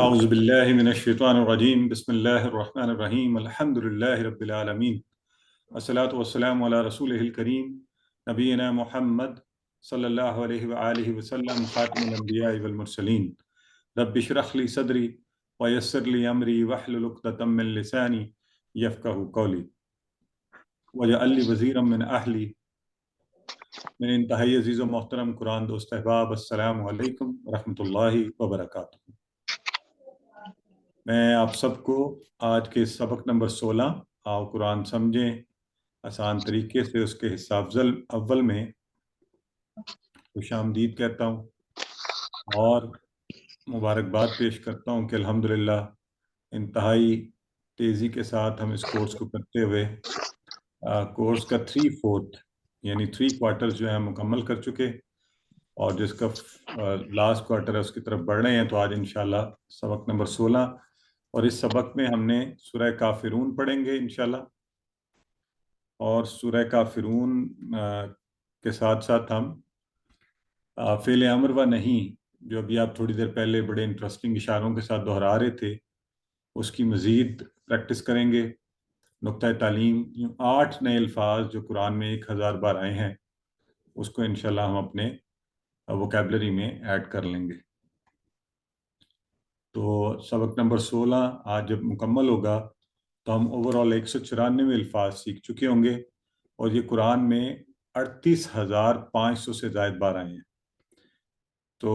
أعوذ بالله من الشيطان الرجيم بسم الله الرحمن الرحيم الحمد لله رب العالمين والصلاة والسلام على رسوله الكريم نبينا محمد صلى الله عليه وآله وسلم خاتم الأنبياء والمرسلين رب اشرح لي صدري ويسر لي أمري واحلل عقدة من لساني يفقهوا قولي واجعل لي وزيرا من أهلي من انتہائی عزیز و محترم قرآن دوست احباب السلام علیکم ورحمۃ اللہ وبرکاتہ۔ میں آپ سب کو آج کے سبق نمبر 16 آؤ قرآن سمجھیں آسان طریقے سے اس کے حصہ اول میں خوش آمدید کہتا ہوں اور مبارکباد پیش کرتا ہوں کہ الحمدللہ انتہائی تیزی کے ساتھ ہم اس کورس کو کرتے ہوئے کورس کا 3/4 یعنی 3 کوارٹرز جو ہیں مکمل کر چکے اور جس کا لاسٹ کوارٹر ہے اس کی طرف بڑھ رہے ہیں۔ تو آج انشاءاللہ سبق نمبر 16 اور اس سبق میں ہم نے سورہ کافرون پڑھیں گے انشاءاللہ، اور سورہ کافرون کے ساتھ ساتھ ہم فعل امر و نہیں جو ابھی آپ تھوڑی دیر پہلے بڑے انٹرسٹنگ اشاروں کے ساتھ دہرا رہے تھے اس کی مزید پریکٹس کریں گے۔ نقطۂ تعلیم 8 نئے الفاظ جو قرآن میں 1000 بار آئے ہیں اس کو انشاءاللہ ہم اپنے ووکیبلری میں ایڈ کر لیں گے۔ تو سبق نمبر 16 آج جب مکمل ہوگا تو ہم اوورال 194 الفاظ سیکھ چکے ہوں گے، اور یہ قرآن میں 38,500 سے زائد بار آئے ہیں۔ تو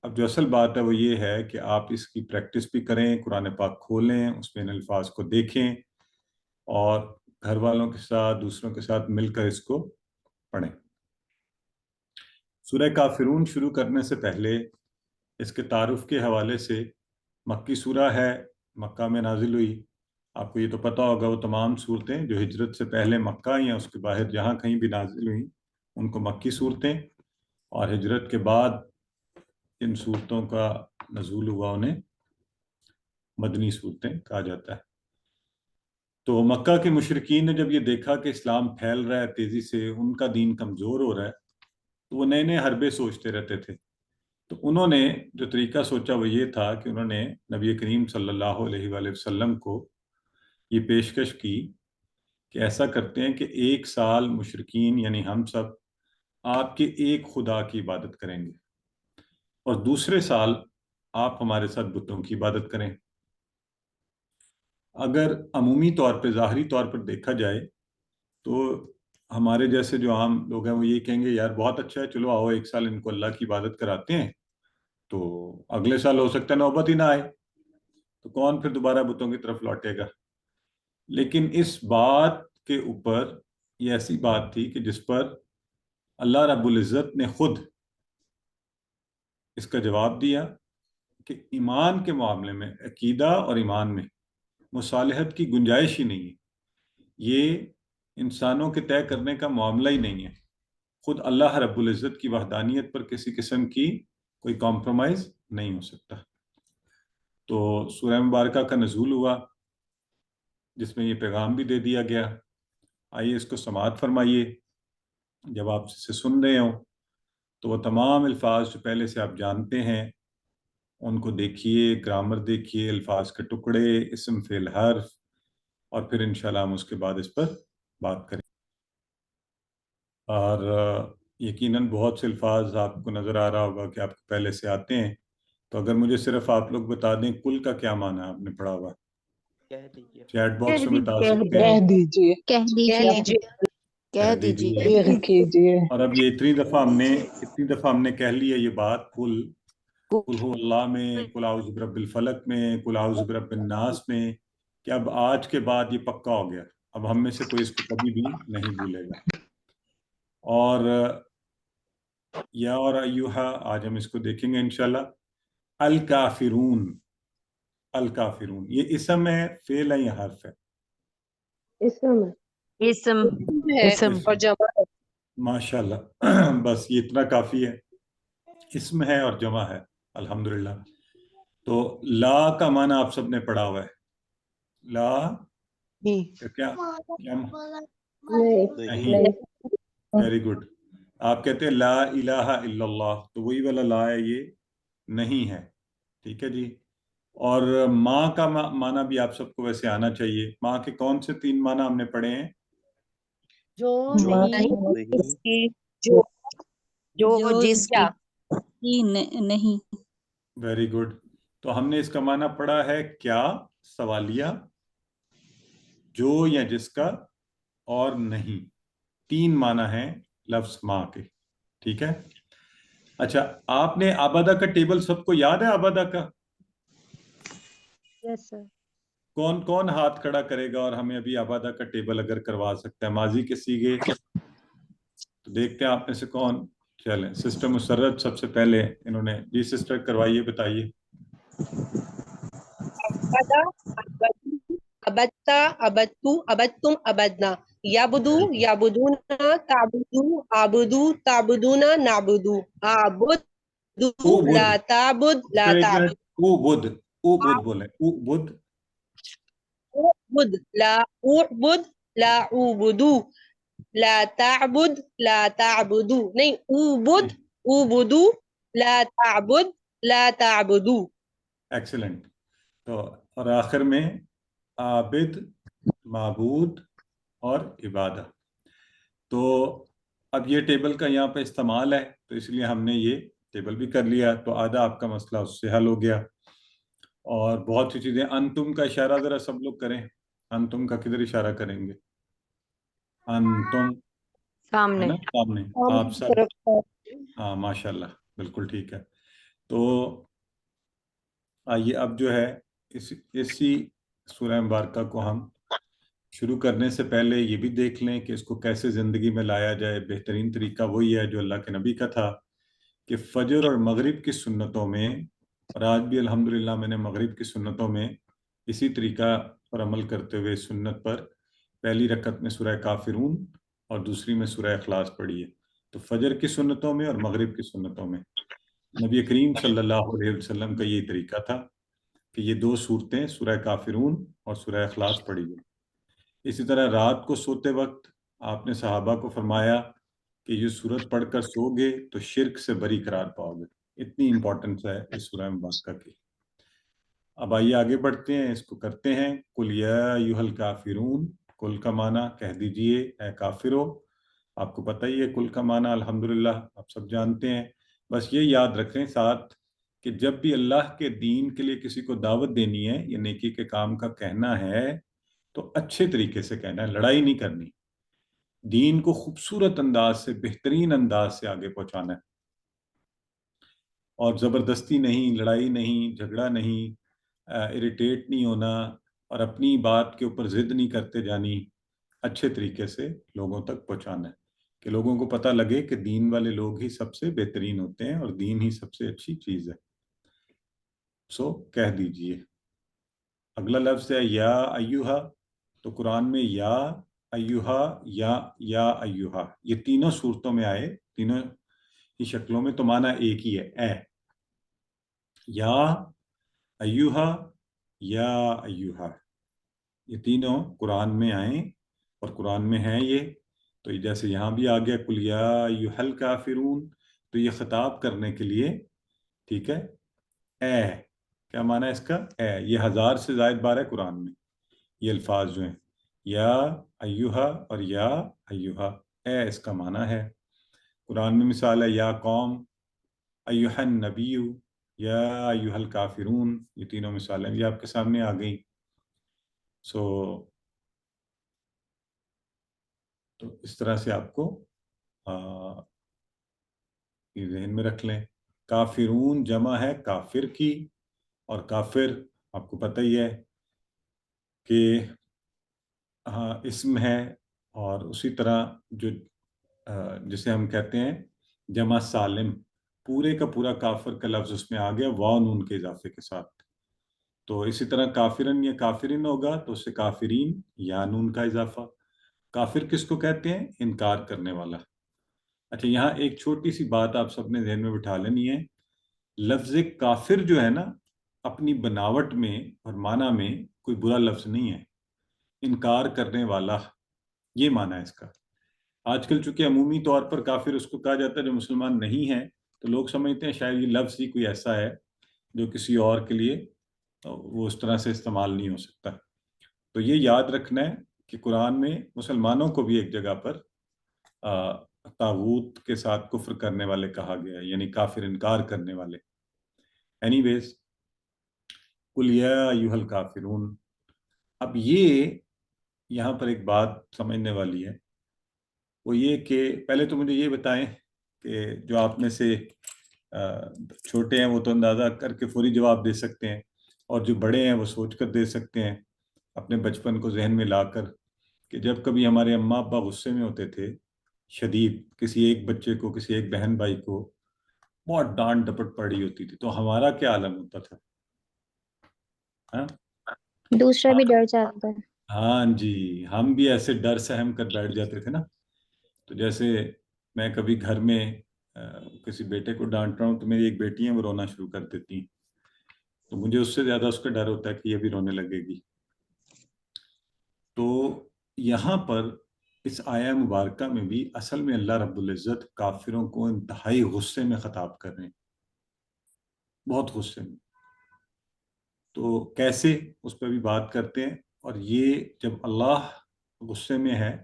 اب جو اصل بات ہے وہ یہ ہے کہ آپ اس کی پریکٹس بھی کریں، قرآن پاک کھولیں، اس میں ان الفاظ کو دیکھیں اور گھر والوں کے ساتھ دوسروں کے ساتھ مل کر اس کو پڑھیں۔ سورہ کافرون شروع کرنے سے پہلے اس کے تعارف کے حوالے سے مکی سورہ ہے، مکہ میں نازل ہوئی۔ آپ کو یہ تو پتہ ہوگا وہ تمام صورتیں جو ہجرت سے پہلے مکہ یا اس کے باہر جہاں کہیں بھی نازل ہوئیں ان کو مکی صورتیں، اور ہجرت کے بعد ان صورتوں کا نزول ہوا انہیں مدنی صورتیں کہا جاتا ہے۔ تو مکہ کے مشرکین نے جب یہ دیکھا کہ اسلام پھیل رہا ہے تیزی سے، ان کا دین کمزور ہو رہا ہے، تو وہ نئے نئے حربے سوچتے رہتے تھے۔ تو انہوں نے جو طریقہ سوچا وہ یہ تھا کہ انہوں نے نبی کریم صلی اللہ علیہ وآلہ وسلم کو یہ پیشکش کی کہ ایسا کرتے ہیں کہ 1 سال مشرکین یعنی ہم سب آپ کے ایک خدا کی عبادت کریں گے، اور دوسرے سال آپ ہمارے ساتھ بتوں کی عبادت کریں۔ اگر عمومی طور پہ ظاہری طور پر دیکھا جائے تو ہمارے جیسے جو عام لوگ ہیں وہ یہ کہیں گے یار بہت اچھا ہے، چلو آؤ 1 سال ان کو اللہ کی عبادت کراتے ہیں، تو اگلے سال ہو سکتا ہے نوبت ہی نہ آئے، تو کون پھر دوبارہ بتوں کی طرف لوٹے گا۔ لیکن اس بات کے اوپر یہ ایسی بات تھی کہ جس پر اللہ رب العزت نے خود اس کا جواب دیا کہ ایمان کے معاملے میں، عقیدہ اور ایمان میں مصالحت کی گنجائش ہی نہیں ہے، یہ انسانوں کے طے کرنے کا معاملہ ہی نہیں ہے۔ خود اللہ رب العزت کی وحدانیت پر کسی قسم کی کوئی کمپرومائز نہیں ہو سکتا۔ تو سورہ مبارکہ کا نزول ہوا جس میں یہ پیغام بھی دے دیا گیا۔ آئیے اس کو سماعت فرمائیے۔ جب آپ اسے سن رہے ہوں تو وہ تمام الفاظ جو پہلے سے آپ جانتے ہیں ان کو دیکھیے، گرامر دیکھیے، الفاظ کے ٹکڑے، اسم فعل حرف، اور پھر انشاءاللہ ہم اس کے بعد اس پر بات کریں۔ اور یقیناً بہت سے الفاظ آپ کو نظر آ رہا ہوگا کہ آپ کو پہلے سے آتے ہیں، تو اگر مجھے صرف آپ لوگ بتا دیں کل کا کیا معنی ہے آپ نے پڑھا ہوا، چیٹ باکس میں بتا سکتے ہیں؟ کہہ دیجیے۔ اور اب یہ اتنی دفعہ ہم نے کہہ لی ہے یہ بات، قل هو اللہ میں، قل اعوذ برب الفلق میں، قل اعوذ برب الناس میں، کہ اب آج کے بعد یہ پکا ہو گیا، اب ہم میں سے کوئی اس کو کبھی بھی نہیں بھولے گا۔ اور یا اور ایوہا آج ہم اس کو دیکھیں گے انشاءاللہ۔ الکافرون، الکافرون یہ اسم ہے، فعل ہے یا حرف ہے؟ اسم اور جمع ہے۔ ماشاءاللہ بس یہ اتنا کافی ہے، اسم ہے اور جمع ہے، الحمدللہ۔ تو لا کا معنی آپ سب نے پڑھا ہوا ہے، لا کیا نہیں، ویری گڈ۔ آپ کہتے ہیں لا الہ الا اللہ، تو وہی والا لا ہے، یہ نہیں ہے، ٹھیک ہے جی۔ اور ماں کا معنی بھی آپ سب کو ویسے آنا چاہیے. ماں کے کون سے 3 معنی ہم نے پڑھے ہیں؟ جو جو نہیں، جسکی جو جو جس کی نہیں. Very good. تو ہم نے اس کا معنی پڑھا ہے کیا سوالیہ، جو یا جس کا، اور نہیں. 3 معنی ہیں لفظ ماں کے. ٹھیک ہے. اچھا، آپ نے آبادہ کا ٹیبل سب کو یاد ہے؟ آبادہ کا یس سر. کون کون ہاتھ کھڑا کرے گا اور ہمیں ابھی آبادہ کا ٹیبل اگر کروا سکتا ہے ماضی کے سیگے؟ تو دیکھتے ہیں آپ میں سے کون. چلیں، سسٹر مسرت سب سے پہلے انہوں نے. جی سسٹر کروائیے، بتائیے. ابدا، ابدتا، ابدتو، ابدتم، ابدنا. یابدو، یابدونا، تعبدو، آبدو، تعبدونا، نعبدو. آبدو، او لا بدھ. تعبد، لا سسٹر ایک منٹ. تعبد. او بدھ. او بدھ بولیں. او بدھ. اعبد، لا اعبد، لا اعبدو. لا تعبد، لا تعبدو. نہیں، اعبد، اعبدو. لا تعبد، لا تعبدو. ایکسلنٹ. تو اور آخر میں عابد، معبود اور عبادہ. تو اب یہ ٹیبل کا یہاں پہ استعمال ہے تو اس لیے ہم نے یہ ٹیبل بھی کر لیا. تو آدھا آپ کا مسئلہ اس سے حل ہو گیا. اور بہت سی چیزیں. انتم کا اشارہ ذرا سب لوگ کریں. انتم کا کدھر اشارہ کریں گے؟ انتم ہے سامنے. نا، سامنے. آپ کی سب. طرف ہے. ہاں ماشاء اللہ، بالکل ٹھیک ہے. تو آئیے اب جو ہے اسی سورہ مبارکہ کو ہم شروع کرنے سے پہلے یہ بھی دیکھ لیں کہ اس کو کیسے زندگی میں لایا جائے. بہترین طریقہ وہی ہے جو اللہ کے نبی کا تھا کہ فجر اور مغرب کی سنتوں میں، اور آج بھی الحمدللہ میں نے مغرب کی سنتوں میں اسی طریقہ پر عمل کرتے ہوئے سنت پر پہلی رکعت میں سورہ کافرون اور دوسری میں سورہ اخلاص پڑھی ہے. تو فجر کی سنتوں میں اور مغرب کی سنتوں میں نبی کریم صلی اللہ علیہ وسلم کا یہ طریقہ تھا کہ یہ 2 صورتیں سورہ کافرون اور سورہ اخلاص پڑھی گئی. اسی طرح رات کو سوتے وقت آپ نے صحابہ کو فرمایا کہ یہ سورت پڑھ کر سو گے تو شرک سے بری قرار پاؤ گے. اتنی امپورٹنس ہے اس سورہ مبارکہ کی. اب آئیے آگے بڑھتے ہیں، اس کو کرتے ہیں. قل یا ایھا الکافرون. کل کا معنی کہہ دیجئے اے کافرو. آپ کو پتہ ہی ہے کل کا معنی الحمدللہ آپ سب جانتے ہیں. بس یہ یاد رکھیں ساتھ کہ جب بھی اللہ کے دین کے لیے کسی کو دعوت دینی ہے یا نیکی کے کام کا کہنا ہے تو اچھے طریقے سے کہنا ہے، لڑائی نہیں کرنی. دین کو خوبصورت انداز سے، بہترین انداز سے آگے پہنچانا ہے، اور زبردستی نہیں، لڑائی نہیں، جھگڑا نہیں، اریٹیٹ نہیں ہونا، اور اپنی بات کے اوپر ضد نہیں کرتے جانی. اچھے طریقے سے لوگوں تک پہنچانا ہے کہ لوگوں کو پتہ لگے کہ دین والے لوگ ہی سب سے بہترین ہوتے ہیں اور دین ہی سب سے اچھی چیز ہے. سو کہہ دیجئے. اگلا لفظ ہے یا ایوہا. تو قرآن میں یا ایوہا، یا ایوہا، یہ تینوں صورتوں میں آئے، تینوں ہی شکلوں میں. تو معنی ایک ہی ہے، اے. یا ایوہا، یا ایوہا، یہ تینوں قرآن میں آئیں اور قرآن میں ہیں یہ. تو جیسے یہاں بھی آ گیا قل یا ایھا الکافرون، تو یہ خطاب کرنے کے لیے. ٹھیک ہے. اے، کیا معنی ہے اس کا؟ اے. یہ 1000 سے زائد بار ہے قرآن میں یہ الفاظ جو ہیں، یا ایوہا اور یا ایوہا. اے اس کا معنی ہے. قرآن میں مثال ہے یا قوم، ایھا النبی، یا ایھا الکافرون. یہ تینوں مثالیں بھی آپ کے سامنے آ گئیں. تو اس طرح سے آپ کو یہ ذہن میں رکھ لیں. کافرون جمع ہے کافر کی، اور کافر آپ کو پتہ ہی ہے کہ اسم ہے. اور اسی طرح جو جسے ہم کہتے ہیں جمع سالم، پورے کا پورا کافر کا لفظ اس میں آ گیا واو نون کے اضافے کے ساتھ. تو اسی طرح کافرن یا کافرین ہوگا تو اس سے کافرین یا نون کا اضافہ. کافر کس کو کہتے ہیں؟ انکار کرنے والا. اچھا، یہاں ایک چھوٹی سی بات آپ سب نے ذہن میں بٹھا لینی ہے. لفظ کافر جو ہے نا، اپنی بناوٹ میں اور معنی میں کوئی برا لفظ نہیں ہے. انکار کرنے والا، یہ معنی ہے اس کا. آج کل چونکہ عمومی طور پر کافر اس کو کہا جاتا ہے جو مسلمان نہیں ہے، تو لوگ سمجھتے ہیں شاید یہ لفظ ہی کوئی ایسا ہے جو کسی اور کے لیے وہ اس طرح سے استعمال نہیں ہو سکتا. تو یہ یاد رکھنا ہے کہ قرآن میں مسلمانوں کو بھی ایک جگہ پر طاغوت کے ساتھ کفر کرنے والے کہا گیا ہے، یعنی کافر، انکار کرنے والے. اینی ویز، قل یا ایھا الکافرون. اب یہ یہاں پر ایک بات سمجھنے والی ہے، وہ یہ کہ پہلے تو مجھے یہ بتائیں کہ جو آپ میں سے چھوٹے ہیں وہ تو اندازہ کر کے فوری جواب دے سکتے ہیں، اور جو بڑے ہیں وہ سوچ کر دے سکتے ہیں اپنے بچپن کو ذہن میں لا کر، کہ جب کبھی ہمارے اماں ابا غصے میں ہوتے تھے شدید، کسی ایک بچے کو، کسی ایک بہن بھائی کو بہت ڈانٹ ڈپٹ پڑی ہوتی تھی، تو ہمارا کیا عالم ہوتا تھا؟ ہاں دوسرا بھی ڈر جاتا ہے. ہاں جی، ہم بھی ایسے ڈر سہم کر بیٹھ جاتے تھے نا. تو جیسے میں کبھی گھر میں کسی بیٹے کو ڈانٹ رہا ہوں تو میری ایک بیٹی ہے، وہ رونا شروع کر دیتی ہیں، تو مجھے اس سے زیادہ اس کا ڈر ہوتا ہے کہ یہ بھی رونے لگے گی. تو یہاں پر اس آیہ مبارکہ میں بھی اصل میں اللہ رب العزت کافروں کو انتہائی غصے میں خطاب کر رہے ہیں، بہت غصے میں. تو کیسے، اس پہ بھی بات کرتے ہیں. اور یہ جب اللہ غصے میں ہے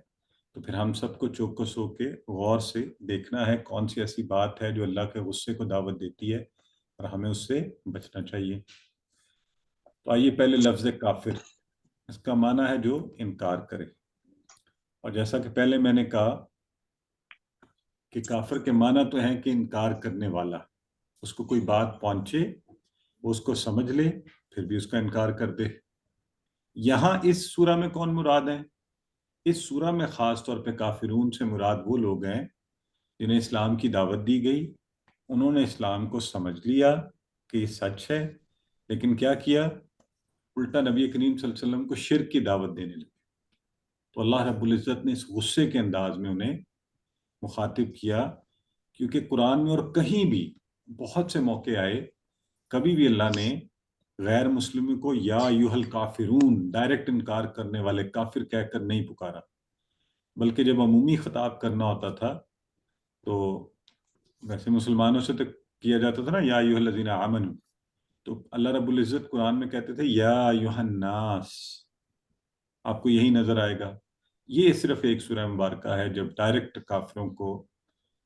تو پھر ہم سب کو چوکس ہو کے غور سے دیکھنا ہے کون سی ایسی بات ہے جو اللہ کے غصے کو دعوت دیتی ہے اور ہمیں اس سے بچنا چاہیے. تو آئیے پہلے لفظ کافر، اس کا معنی ہے جو انکار کرے. اور جیسا کہ پہلے میں نے کہا کہ کافر کے معنی تو ہیں کہ انکار کرنے والا، اس کو کوئی بات پہنچے، وہ اس کو سمجھ لے، پھر بھی اس کا انکار کر دے. یہاں اس سورہ میں کون مراد ہیں؟ اس سورہ میں خاص طور پہ کافرون سے مراد وہ لوگ ہیں جنہیں اسلام کی دعوت دی گئی، انہوں نے اسلام کو سمجھ لیا کہ یہ سچ ہے، لیکن کیا کیا؟ الٹا نبی کریم صلی اللہ علیہ وسلم کو شرک کی دعوت دینے لگے. تو اللہ رب العزت نے اس غصے کے انداز میں انہیں مخاطب کیا، کیونکہ قرآن میں اور کہیں بھی بہت سے موقع آئے، کبھی بھی اللہ نے غیر مسلموں کو یا ایھا الکافرون ڈائریکٹ انکار کرنے والے کافر کہہ کر نہیں پکارا، بلکہ جب عمومی خطاب کرنا ہوتا تھا تو ویسے مسلمانوں سے تو کیا جاتا تھا نا، یا ایھا الذین آمنوا، تو اللہ رب العزت قرآن میں کہتے تھے یا ایھا الناس. آپ کو یہی نظر آئے گا. یہ صرف ایک سورہ مبارکہ ہے جب ڈائریکٹ کافروں کو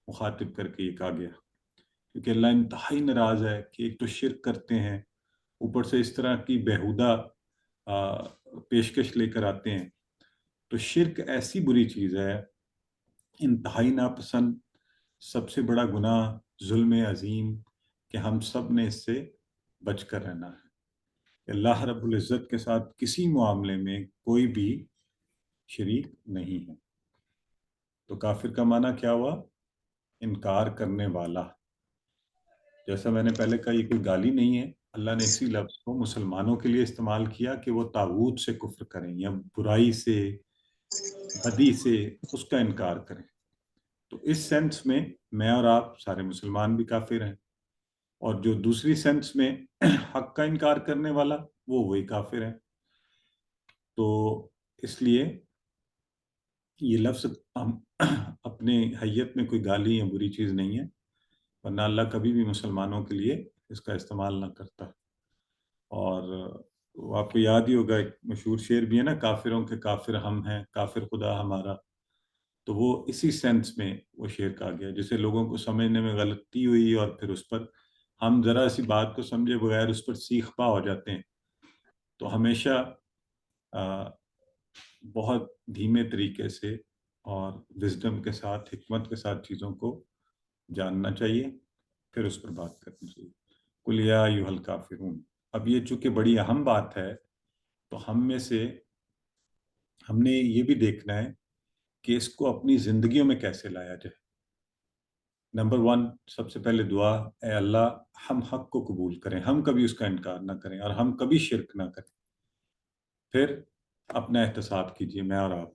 مخاطب کر کے یہ کہا گیا، کیونکہ اللہ انتہائی ناراض ہے کہ ایک تو شرک کرتے ہیں، اوپر سے اس طرح کی بیہودہ پیشکش لے کر آتے ہیں. تو شرک ایسی بری چیز ہے، انتہائی ناپسند، سب سے بڑا گناہ، ظلم عظیم، کہ ہم سب نے اس سے بچ کر رہنا ہے. اللہ رب العزت کے ساتھ کسی معاملے میں کوئی بھی شریک نہیں ہے. تو کافر کا معنی کیا ہوا؟ انکار کرنے والا. جیسا میں نے پہلے کہا، یہ کوئی گالی نہیں ہے، اللہ نے اسی لفظ کو مسلمانوں کے لیے استعمال کیا کہ وہ طاغوت سے کفر کریں یا برائی سے، بدی سے اس کا انکار کریں. تو اس سینس میں میں اور آپ سارے مسلمان بھی کافر ہیں، اور جو دوسری سینس میں حق کا انکار کرنے والا وہ وہی کافر ہے. تو اس لیے یہ لفظ اپنے حیت میں کوئی گالی یا بری چیز نہیں ہے، ورنہ اللہ کبھی بھی مسلمانوں کے لیے اس کا استعمال نہ کرتا. اور وہ آپ کو یاد ہی ہوگا، ایک مشہور شعر بھی ہے نا، کافروں کے کافر ہم ہیں، کافر خدا ہمارا. تو وہ اسی سینس میں وہ شعر کہا گیا، جسے لوگوں کو سمجھنے میں غلطی ہوئی اور پھر اس پر ہم ذرا سی بات کو سمجھے بغیر اس پر سیخ پا ہو جاتے ہیں. تو ہمیشہ بہت دھیمے طریقے سے اور وزڈم کے ساتھ، حکمت کے ساتھ چیزوں کو جاننا چاہیے، پھر اس پر بات کرنی چاہیے. قل یا ایھا الکافرون. اب یہ چونکہ بڑی اہم بات ہے، تو ہم میں سے ہم نے یہ بھی دیکھنا ہے کہ اس کو اپنی زندگیوں میں کیسے لایا جائے. نمبر 1، سب سے پہلے دعا، اے اللہ ہم حق کو قبول کریں، ہم کبھی اس کا انکار نہ کریں اور ہم کبھی شرک نہ کریں. پھر اپنا احتساب کیجئے، میں اور آپ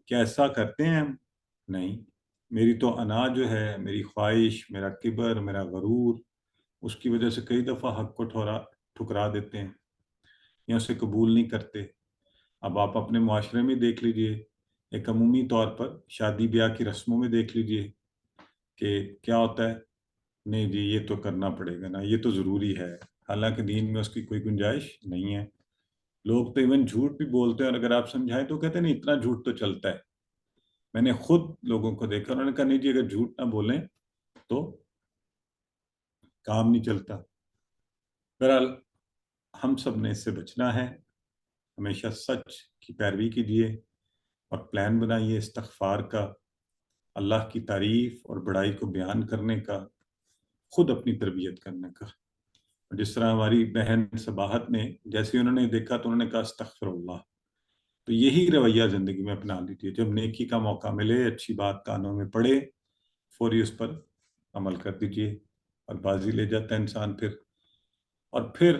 کیا ایسا کرتے ہیں ہم؟ نہیں. میری تو انا جو ہے، میری خواہش، میرا کبر، میرا غرور، اس کی وجہ سے کئی دفعہ حق کو ٹھکرا دیتے ہیں یا اسے قبول نہیں کرتے. اب آپ اپنے معاشرے میں دیکھ لیجئے، ایک عمومی طور پر شادی بیاہ کی رسموں میں دیکھ لیجئے کہ کیا ہوتا ہے، نہیں جی یہ تو کرنا پڑے گا نا، یہ تو ضروری ہے، حالانکہ دین میں اس کی کوئی گنجائش نہیں ہے. لوگ تو ایون جھوٹ بھی بولتے ہیں، اور اگر آپ سمجھائیں تو کہتے ہیں نہیں اتنا جھوٹ تو چلتا ہے. میں نے خود لوگوں کو دیکھا، انہوں نے کہا نہیں جی اگر جھوٹ نہ بولیں تو کام نہیں چلتا. بہرحال ہم سب نے اس سے بچنا ہے. ہمیشہ سچ کی پیروی کیجیے اور پلان بنائیے استغفار کا، اللہ کی تعریف اور بڑائی کو بیان کرنے کا، خود اپنی تربیت کرنے کا. جس طرح ہماری بہن صباحت نے جیسے انہوں نے دیکھا تو انہوں نے کہا استغفر اللہ. تو یہی رویہ زندگی میں اپنا لیجیے. جب نیکی کا موقع ملے، اچھی بات کانوں میں پڑے، فوری اس پر عمل کر دیجیے اور بازی لے جاتا ہے انسان پھر. اور پھر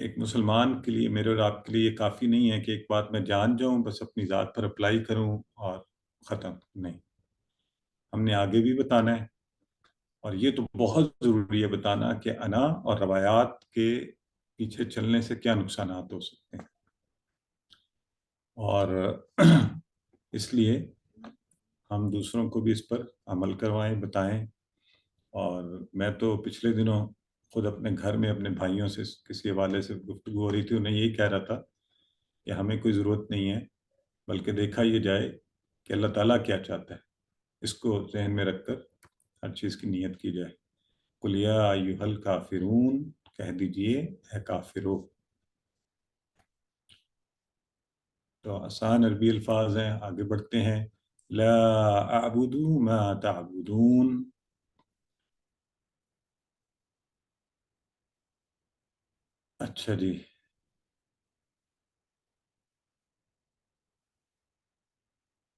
ایک مسلمان کے لیے، میرے اور آپ کے لیے یہ کافی نہیں ہے کہ ایک بات میں جان جاؤں بس اپنی ذات پر اپلائی کروں اور ختم. نہیں، ہم نے آگے بھی بتانا ہے، اور یہ تو بہت ضروری ہے بتانا کہ انا اور روایات کے پیچھے چلنے سے کیا نقصانات ہو سکتے ہیں. اور اس لیے ہم دوسروں کو بھی اس پر عمل کروائیں، بتائیں. اور میں تو پچھلے دنوں خود اپنے گھر میں اپنے بھائیوں سے کسی حوالے سے گفتگو ہو رہی تھی، انہیں یہی کہہ رہا تھا کہ ہمیں کوئی ضرورت نہیں ہے، بلکہ دیکھا یہ جائے کہ اللہ تعالیٰ کیا چاہتا ہے. اس کو ذہن میں رکھ کر ہر چیز کی نیت کی جائے. قُلْ یَا أَیُّہَا الْکَافِرُونَ، کہہ دیجئے اے کافرو. تو آسان عربی الفاظ ہیں. آگے بڑھتے ہیں. لا اعبد ما تعبدون. اچھا جی،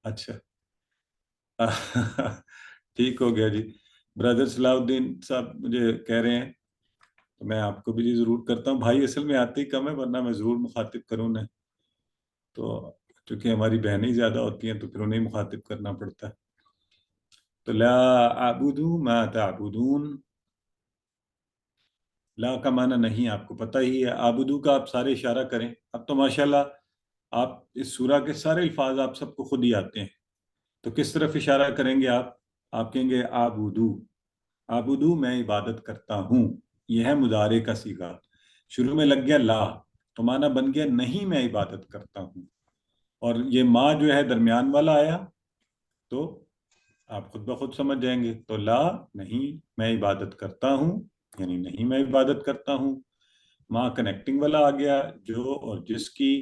اچھا ٹھیک ہو گیا جی. برادر صلاح الدین صاحب مجھے کہہ رہے ہیں تو میں آپ کو بھی جی ضرور کرتا ہوں. بھائی اصل میں آتے ہی کم ہے، ورنہ میں ضرور مخاطب کروں انہیں. تو چونکہ ہماری بہنیں زیادہ ہوتی ہیں تو پھر انہیں مخاطب کرنا پڑتا ہے. تو لا اعبد ما تعبدون، لا کا معنی نہیں آپ کو پتہ ہی ہے. آبدو کا آپ سارے اشارہ کریں. اب تو ماشاءاللہ آپ اس سورہ کے سارے الفاظ آپ سب کو خود ہی آتے ہیں. تو کس طرف اشارہ کریں گے آپ کہیں گے آبدو. آبدو میں عبادت کرتا ہوں. یہ ہے مضارع کا صیغہ. شروع میں لگ گیا لا تو معنی بن گیا نہیں میں عبادت کرتا ہوں. اور یہ ما جو ہے درمیان والا آیا تو آپ خود بخود سمجھ جائیں گے. تو لا نہیں میں عبادت کرتا ہوں، یعنی نہیں میں عبادت کرتا ہوں. ما کنیکٹنگ والا آ گیا جو اور جس کی.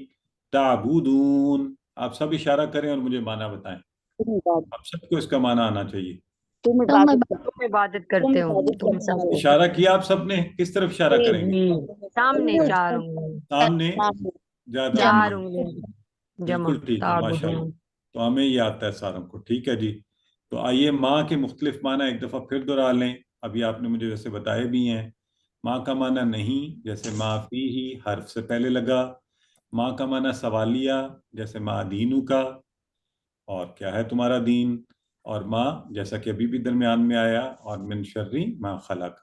تعبدون آپ سب اشارہ کریں اور مجھے معنی بتائیں. آپ سب کو اس کا معنی آنا چاہیے. تم تم تم عبادت کرتے ہو، تم سب اشارہ کیا آپ سب نے، کس طرف اشارہ کریں گے؟ جی سامنے چار انگلی، سامنے زیادہ چار انگلی. انگلی جمع بالکل ٹھیک ہے ماشاءاللہ. تعبدون. تو ہمیں یہ آتا ہے ساروں کو. ٹھیک ہے جی. تو آئیے ماں کے مختلف معنی ایک دفعہ پھر دہرا لیں. ابھی آپ نے مجھے ویسے بتائے بھی ہیں. ماں کا معنی نہیں، جیسے ما فی ہی حرف سے پہلے لگا. ماں کا معنی سوالیہ، جیسے ما دینو کا، اور کیا ہے تمہارا دین. اور ماں جیسا کہ ابھی بھی درمیان میں آیا، اور من شرری ما خلق،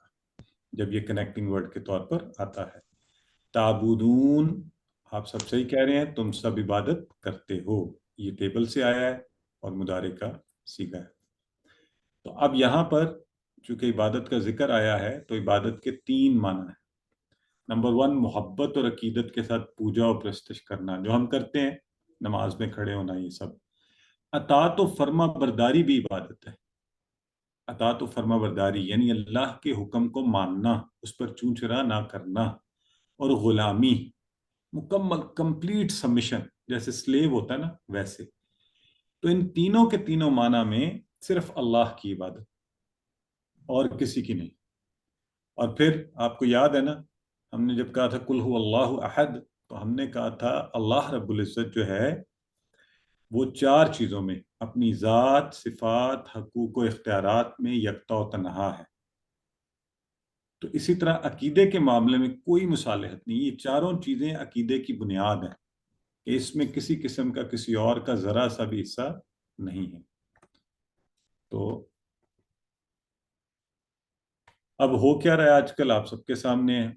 جب یہ کنیکٹنگ ورڈ کے طور پر آتا ہے. تعبدون آپ سب صحیح کہہ رہے ہیں، تم سب عبادت کرتے ہو. یہ ٹیبل سے آیا ہے اور مضارع کا صیغہ ہے. تو اب یہاں پر چونکہ عبادت کا ذکر آیا ہے تو عبادت کے 3 معنی ہیں. نمبر 1 محبت اور عقیدت کے ساتھ پوجا اور پرستش کرنا، جو ہم کرتے ہیں نماز میں کھڑے ہونا. یہ سب اطاعت و فرما برداری بھی عبادت ہے. اطاعت و فرما برداری یعنی اللہ کے حکم کو ماننا، اس پر چوں چرا نہ کرنا. اور غلامی، مکمل کمپلیٹ سبمیشن، جیسے سلیو ہوتا ہے نا ویسے. تو ان تینوں کے تینوں معنی میں صرف اللہ کی عبادت اور کسی کی نہیں. اور پھر آپ کو یاد ہے نا ہم نے جب کہا تھا قل هو اللہ احد، تو ہم نے کہا تھا اللہ رب العزت جو ہے وہ 4 چیزوں میں اپنی ذات، صفات، حقوق و اختیارات میں یکتا و تنہا ہے. تو اسی طرح عقیدے کے معاملے میں کوئی مصالحت نہیں. یہ چاروں چیزیں عقیدے کی بنیاد ہیں کہ اس میں کسی قسم کا کسی اور کا ذرا سا بھی حصہ نہیں ہے. تو اب ہو کیا رہا ہے آج کل آپ سب کے سامنے ہے.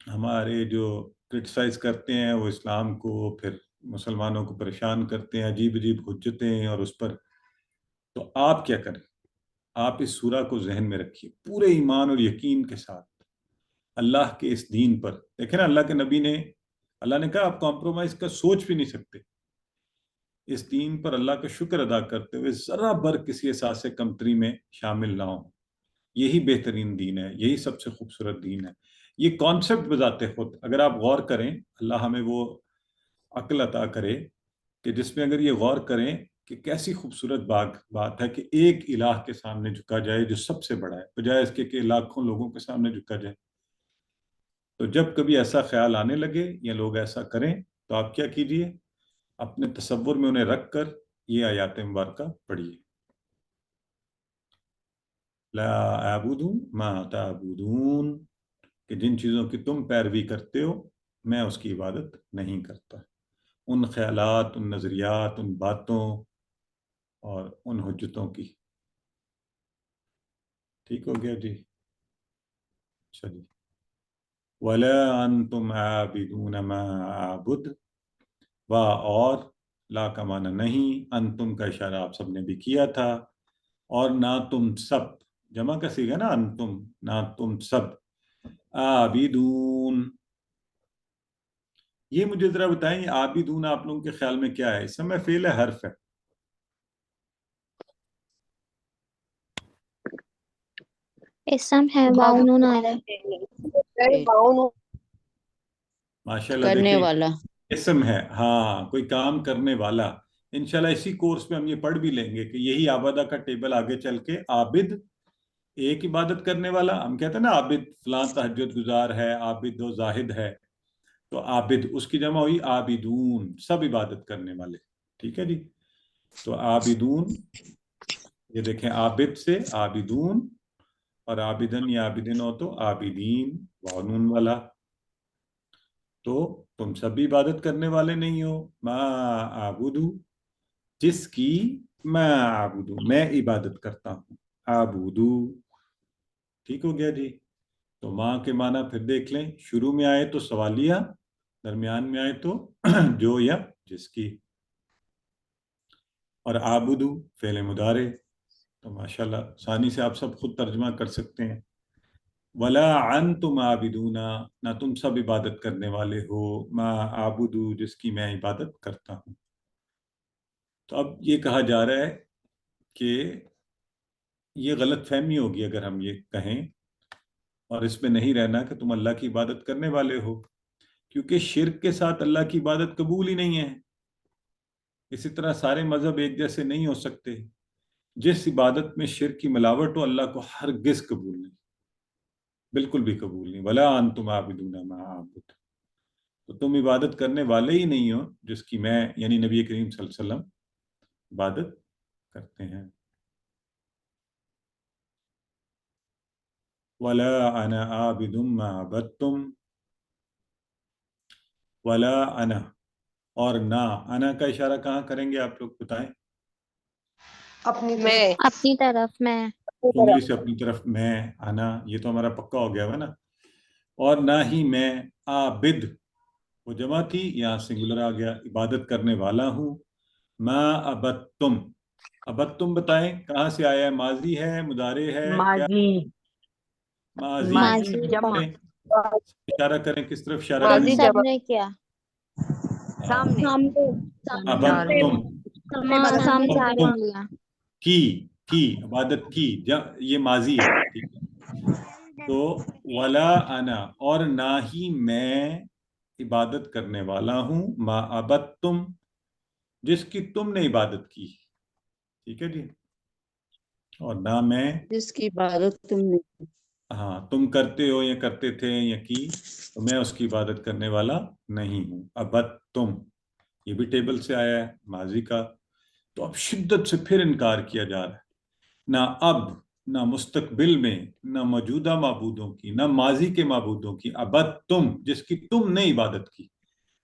ہمارے جو کرٹیسائز کرتے ہیں وہ اسلام کو، پھر مسلمانوں کو پریشان کرتے ہیں، عجیب عجیب حجتیں اور اس پر. تو آپ کیا کریں؟ آپ اس سورہ کو ذہن میں رکھیے پورے ایمان اور یقین کے ساتھ. اللہ کے اس دین پر. دیکھیں نا, اللہ نے کہا آپ کمپرومائز کا سوچ بھی نہیں سکتے. اس دین پر اللہ کا شکر ادا کرتے ہوئے ذرا بر کسی احساس کمتری میں شامل نہ ہوں. یہی بہترین دین ہے, یہی سب سے خوبصورت دین ہے. یہ کانسیپٹ بذات خود اگر آپ غور کریں, اللہ ہمیں وہ عقل عطا کرے کہ جس میں اگر یہ غور کریں کہ کیسی خوبصورت بات ہے کہ ایک الہ کے سامنے جھکا جائے جو سب سے بڑا ہے, بجائے اس کے کہ لاکھوں لوگوں کے سامنے جھکا جائے. تو جب کبھی ایسا خیال آنے لگے یا لوگ ایسا کریں تو آپ کیا کیجئے, اپنے تصور میں انہیں رکھ کر یہ آیات مبارکہ پڑھیے. لا اعبد ما تعبدون, کہ جن چیزوں کی تم پیروی کرتے ہو میں اس کی عبادت نہیں کرتا. ان خیالات, ان نظریات, ان باتوں اور ان حجتوں کی. ٹھیک ہو گیا جی؟ چلیے. وَلَا أَنْتُمْ عَابِدُونَ مَا أَعْبُدُ, اور لا کا معنی نہیں, انتم کا اشارہ آپ سب نے بھی کیا تھا, اور نہ تم سب, جمع کا صیغہ نا انتم, نہ تم سب, عابدون. یہ مجھے ذرا بتائیں, یہ عابدون آپ لوگوں کے خیال میں کیا ہے؟ اسم ہے, فعل ہے, حرف ہے؟ اسم ہے واو نون آ رہا ہے. ماشاءاللہ. کرنے دیکھیں والا. اسم ہے, ہاں, کوئی کام کرنے والا. انشاءاللہ اسی کورس میں ہم یہ پڑھ بھی لیں گے کہ یہی عابدہ کا ٹیبل آگے چل کے عابد ایک عبادت کرنے والا. ہم کہتے ہیں نا عابد فلاں تہجد گزار ہے, عابد و زاہد ہے, تو عابد اس کی جمع ہوئی عابدون, سب عبادت کرنے والے. ٹھیک ہے جی. تو عابدون, یہ دیکھیں عابد سے عابدون, اور عابدن یا عابدن ہو تو عابدین وانون والا. تو تم سب عبادت کرنے والے نہیں ہو. ما اعبدو, جس کی, ما اعبدو میں عبادت کرتا ہوں, اعبدو. ٹھیک ہو گیا جی. تو ماں کے معنی پھر دیکھ لیں, شروع میں آئے تو سوالیہ, درمیان میں آئے تو جو یا جس کی, اور عابدو فعل مضارع. تو ماشاءاللہ ثانی سے آپ سب خود ترجمہ کر سکتے ہیں. ولا انتم عابدون, نہ تم سب عبادت کرنے والے ہو, ما اعبدو جس کی میں عبادت کرتا ہوں. تو اب یہ کہا جا رہا ہے کہ یہ غلط فہمی ہوگی اگر ہم یہ کہیں, اور اس میں نہیں رہنا کہ تم اللہ کی عبادت کرنے والے ہو, کیونکہ شرک کے ساتھ اللہ کی عبادت قبول ہی نہیں ہے. اسی طرح سارے مذہب ایک جیسے نہیں ہو سکتے. جس عبادت میں شرک کی ملاوٹ ہو اللہ کو ہرگز قبول نہیں, بالکل بھی قبول نہیں. ولا انتم عابدون ما اعبد, تو تم عبادت کرنے والے ہی نہیں ہو جس کی میں یعنی نبی کریم صلی اللہ علیہ وسلم عبادت کرتے ہیں. ولا انا عابد ما عبدتم, ولا انا, اور نہ, انا کا اشارہ کہاں کریں گے آپ لوگ بتائیں؟ میں اپنی طرف میں. انگلی سے اپنی طرف, میں, انا, یہ تو ہمارا پکا ہو گیا ہوا نا. اور نہ ہی میں, عابد وہ جمع تھی, یہاں سنگولر آ گیا, عبادت کرنے والا ہوں. ما عبدتم, عبدتم بتائیں کہاں سے آیا ہے؟ ماضی ہے, مضارع ہے, کیا؟ ماضی. ماضی. ماضی جمع. اشارہ کریں, کس طرف اشارہ ماضی کریں؟ سب نے کیا. سامنے. عبدتم, سامنے اب چار تم انگلیاں. کی عبادت کی, یہ ماضی ہے. ٹھیک ہے. تو ولا انا, اور نہ ہی میں عبادت کرنے والا ہوں, ما عبدتم جس کی تم نے عبادت کی. ٹھیک ہے جی. اور نہ میں, جس کی عبادت تم نے. ہاں, تم کرتے ہو یا کرتے تھے یا کی, تو میں اس کی عبادت کرنے والا نہیں ہوں. عبدتم, یہ بھی ٹیبل سے آیا ہے ماضی کا. تو اب شدت سے پھر انکار کیا جا رہا ہے, نہ اب, نہ مستقبل میں, نہ موجودہ معبودوں کی, نہ ماضی کے معبودوں کی. عبدتم جس کی تم نے عبادت کی,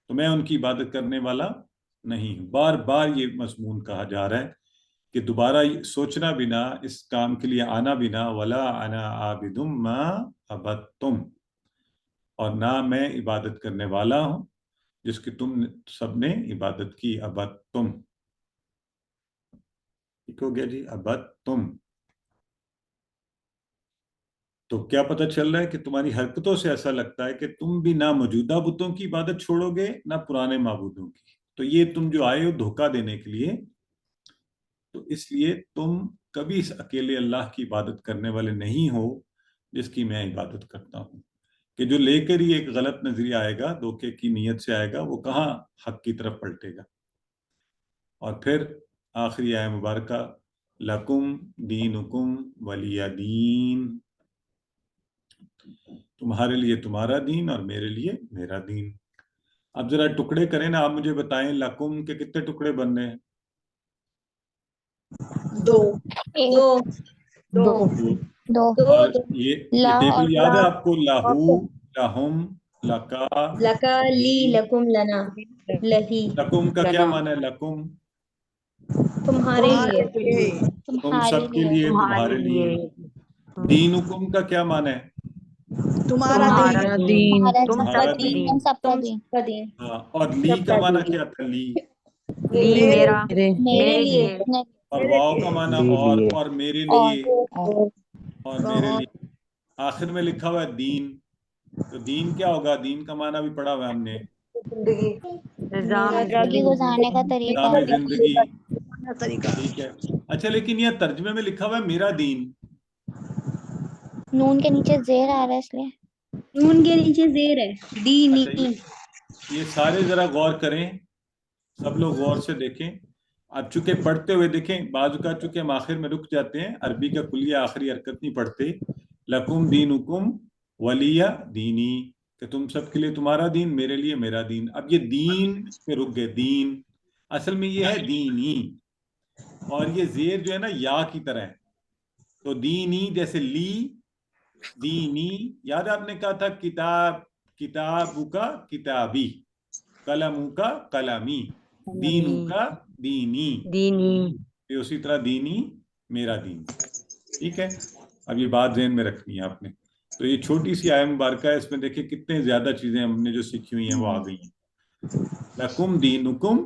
تو میں ان کی عبادت کرنے والا نہیں ہوں. بار بار یہ مضمون کہا جا رہا ہے کہ دوبارہ سوچنا بھی نہ, اس کام کے لیے آنا بھی نہ. ولا انا عابد ما عبدتم, اور نہ میں عبادت کرنے والا ہوں جس کی تم سب نے عبادت کی. عبدتم. ٹھیک ہو گیا جی. عبدتم. تو کیا پتہ چل رہا ہے کہ تمہاری حرکتوں سے ایسا لگتا ہے کہ تم بھی نہ موجودہ بتوں کی عبادت چھوڑو گے نہ پرانے معبودوں کی. تو یہ تم جو آئے ہو دھوکہ دینے کے لیے، تو اس لیے تم کبھی اس اکیلے اللہ کی عبادت کرنے والے نہیں ہو جس کی میں عبادت کرتا ہوں. کہ جو لے کر ہی ایک غلط نظریہ آئے گا، دھوکے کی نیت سے آئے گا، وہ کہاں حق کی طرف پلٹے گا. اور پھر آخری آیہ مبارکہ لکم دینکم ولی دین، تمہارے لیے تمہارا دین اور میرے لیے میرا دین. اب ذرا ٹکڑے کریں نا، آپ مجھے بتائیں لکم کے کتنے ٹکڑے بن رہے ہیں؟ دو دو دو اور یہ لا ٹیبل اور یاد ہے لا آپ کو؟ لاہو، لہم، لکا، لکا لی لکم لنا لہی لکم کا کیا معنی ہے؟ لکم تمہارے لیے تم تمہارے سب کے لیے، تمہارے لیے. دینکم کا کیا معنی ہے؟ تمہارا دین تمہارا تمہارا سب کا دین، دین. ہم سب کا تم دین. کا دین ہاں، اور لی کا معنی کیا تھا؟ لی. لی میرا، میرے لیے نہیں، اور واو کا معنی اور میرے اور لیے، اور میرے لیے. آخر میں لکھا ہوا ہے دین. تو دین کیا ہوگا؟ دین کا معنی بھی پڑھا ہوا ہے ہم نے، زندگی زندگی گزارنے کا طریقہ. نظام زندگی. ٹھیک ہے. اچھا، لیکن یہ ترجمے میں لکھا ہوا ہے میرا دین. نون کے نیچے زیر آ رہا ہے اس لیے. نون کے نیچے زیر ہے دینی. اچھا، یہ سارے ذرا غور کریں، سب لوگ غور سے دیکھیں. اب چونکہ پڑھتے ہوئے دیکھیں، بعض اوقات چونکہ ہم آخر میں رک جاتے ہیں، عربی کا کلیہ آخری حرکت نہیں پڑھتے. لکم دینکم ولی دینی، کہ تم سب کے لیے تمہارا دین، میرے لیے میرا دین. اب یہ دین پہ رک گئے. دین اصل میں یہ ہے دینی، اور یہ زیر جو ہے نا یا کی طرح ہے. تو دینی جیسے لی، دینی. یاد آپ نے کہا تھا کتاب، کتابو کا کتابی، قلمو کا قلمی، دینو کا دینی، اسی طرح دینی میرا دین. ٹھیک ہے. اب یہ بات ذہن میں رکھنی ہے آپ نے. تو یہ چھوٹی سی آیہ مبارکہ ہے، اس میں دیکھیں کتنے زیادہ چیزیں ہم نے جو سیکھی ہوئی ہیں وہ آ گئی ہیں. لکم دینکم،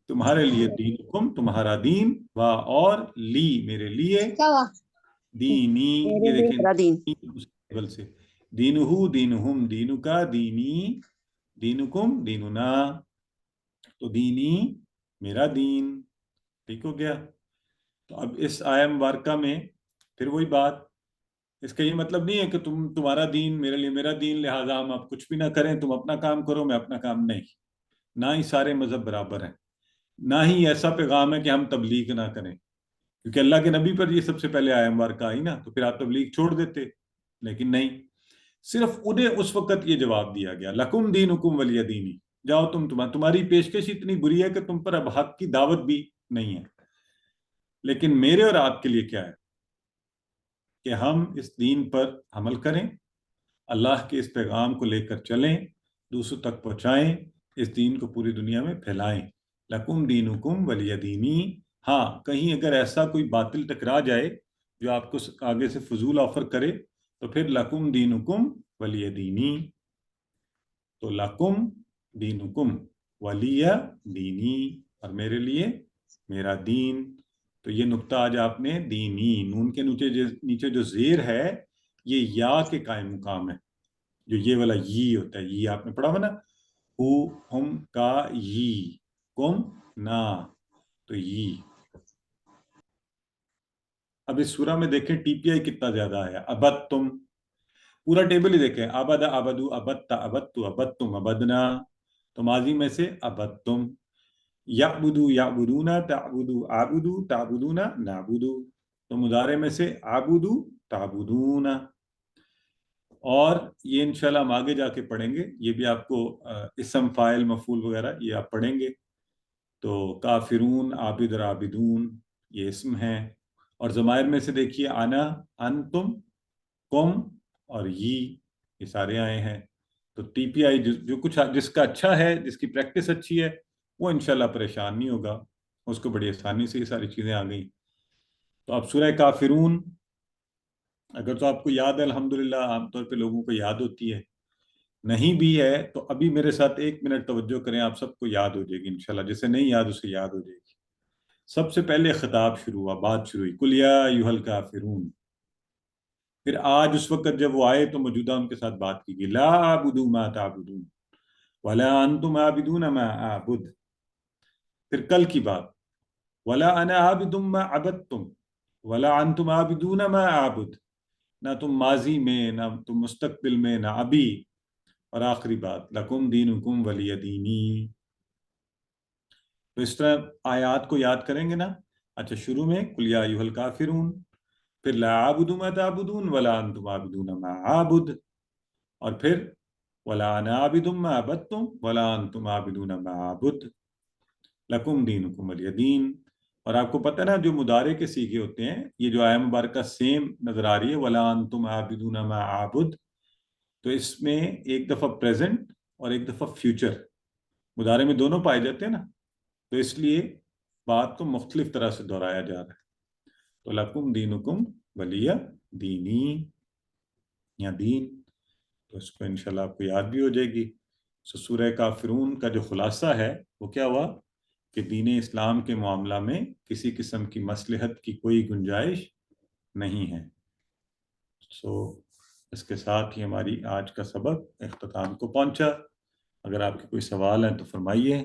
تمہارے لیے، دینکم تمہارا دین، وا اور لی میرے لیے، دینی. یہ دیکھیں سے دینہو دینہم دینکا دینی دینکم دیننا، تو دینی میرا دین. ٹھیک ہو گیا. تو اب اس آیہ مبارکہ میں پھر وہی بات، اس کا یہ مطلب نہیں ہے کہ تمہارا دین میرے لیے میرا دین، لہٰذا ہم اب کچھ بھی نہ کریں، تم اپنا کام کرو میں اپنا کام. نہیں، نہ ہی سارے مذہب برابر ہیں، نہ ہی ایسا پیغام ہے کہ ہم تبلیغ نہ کریں، کیونکہ اللہ کے نبی پر یہ سب سے پہلے آیہ مبارکہ آئی نا، تو پھر آپ تبلیغ چھوڑ دیتے. لیکن نہیں، صرف انہیں اس وقت یہ جواب دیا گیا لکم دینکم ولی دینی. جاؤ تمہاری پیشکش اتنی بری ہے کہ تم پر اب حق کی دعوت بھی نہیں ہے. لیکن میرے اور آپ کے لیے کیا ہے کہ ہم اس دین پر عمل کریں، اللہ کے اس پیغام کو لے کر چلیں، دوسروں تک پہنچائیں، اس دین کو پوری دنیا میں پھیلائیں. لکم دینکم ولی دینی. ہاں، کہیں اگر ایسا کوئی باطل ٹکرا جائے جو آپ کو آگے سے فضول آفر کرے، تو پھر لکم دینکم ولی دینی. تو لکم دینکم ولی دینی، اور میرے لیے میرا دین. تو یہ نقطہ آج آپ نے دینی، نون کے نیچے جو زیر ہے یہ یا کے قائم مقام ہے، جو یہ والا یہ ہوتا ہے. یہ آپ نے پڑھا ہوا نا، ہو ہم کا یہ، کم نا، تو یہ. اب اس سورہ میں دیکھیں ٹی پی آئی کتنا زیادہ آیا. ابد تم، پورا ٹیبل ہی دیکھیں، ابد ابدو ابدتا ابدتو ابدتم ابدنا. تو ماضی میں سے ابدتم. یعبدو یعبدونا تعبدو عابدو تعبدونا نعبدو. تو مضارع میں سے عابدو تعبدونا. اور یہ انشاءاللہ ہم آگے جا کے پڑھیں گے، یہ بھی آپ کو اسم فاعل مفعول وغیرہ یہ آپ پڑھیں گے. تو کافرون، عابد اور عابدون یہ اسم ہیں. اور ضمائر میں سے دیکھیے انا، انتم، کم اور یہ سارے آئے ہیں. تو ٹی پی آئی جو کچھ جس کا اچھا ہے، جس کی پریکٹس اچھی ہے، وہ انشاءاللہ پریشان نہیں ہوگا، اس کو بڑی آسانی سے یہ ساری چیزیں آ گئیں. تو اب سورہ کافرون اگر تو آپ کو یاد ہے الحمدللہ، عام طور پہ لوگوں کو یاد ہوتی ہے، نہیں بھی ہے تو ابھی میرے ساتھ 1 منٹ توجہ کریں، آپ سب کو یاد ہو جائے گی انشاءاللہ. جسے نہیں یاد اسے یاد ہو جائے گی. سب سے پہلے خطاب شروع ہوا، بات شروع ہوئی، قل یا ایھا الکافرون. پھر آج اس وقت جب وہ آئے تو موجودہ ان کے ساتھ بات کی گئی، لا اعبد ما تعبدون ولا انتم عابدون ما اعبد. پھر کل کی بات، ولا انا عابد ما عبدتم ولا انتم عابدون ما اعبد، نہ تم ماضی میں، نہ تم مستقبل میں، نہ ابھی. اور آخری بات، لکم دینکم ولی دینی. تو اس طرح آیات کو یاد کریں گے نا. اچھا، شروع میں قل یا ایھا الکافرون، پھر لا اعبد ما تعبدون ولا انتم عابدون ما اعبد، اور پھر ولا انا عابد ما عبدتم ولا انتم عابدون ما اعبد لکم دینکم ولی دین. اور آپ کو پتہ ہے نا، جو مضارع کے سیغے ہوتے ہیں، یہ جو آیہ مبارکہ سیم نظر آ رہی ہے، ولا انتم عابدون ما اعبد، تو اس میں ایک دفعہ پریزنٹ اور ایک دفعہ فیوچر، مضارع میں دونوں پائے جاتے ہیں نا، تو اس لیے بات کو مختلف طرح سے دہرایا جا رہا ہے. تو لکم دینکم ولی دینی یا دین، تو اس کو انشاءاللہ آپ کو یاد بھی ہو جائے گی. سورہ کافرون کا جو خلاصہ ہے وہ کیا ہوا کہ دین اسلام کے معاملہ میں کسی قسم کی مصلحت کی کوئی گنجائش نہیں ہے. اس کے ساتھ ہی ہماری آج کا سبق اختتام کو پہنچا. اگر آپ کے کوئی سوال ہیں تو فرمائیے.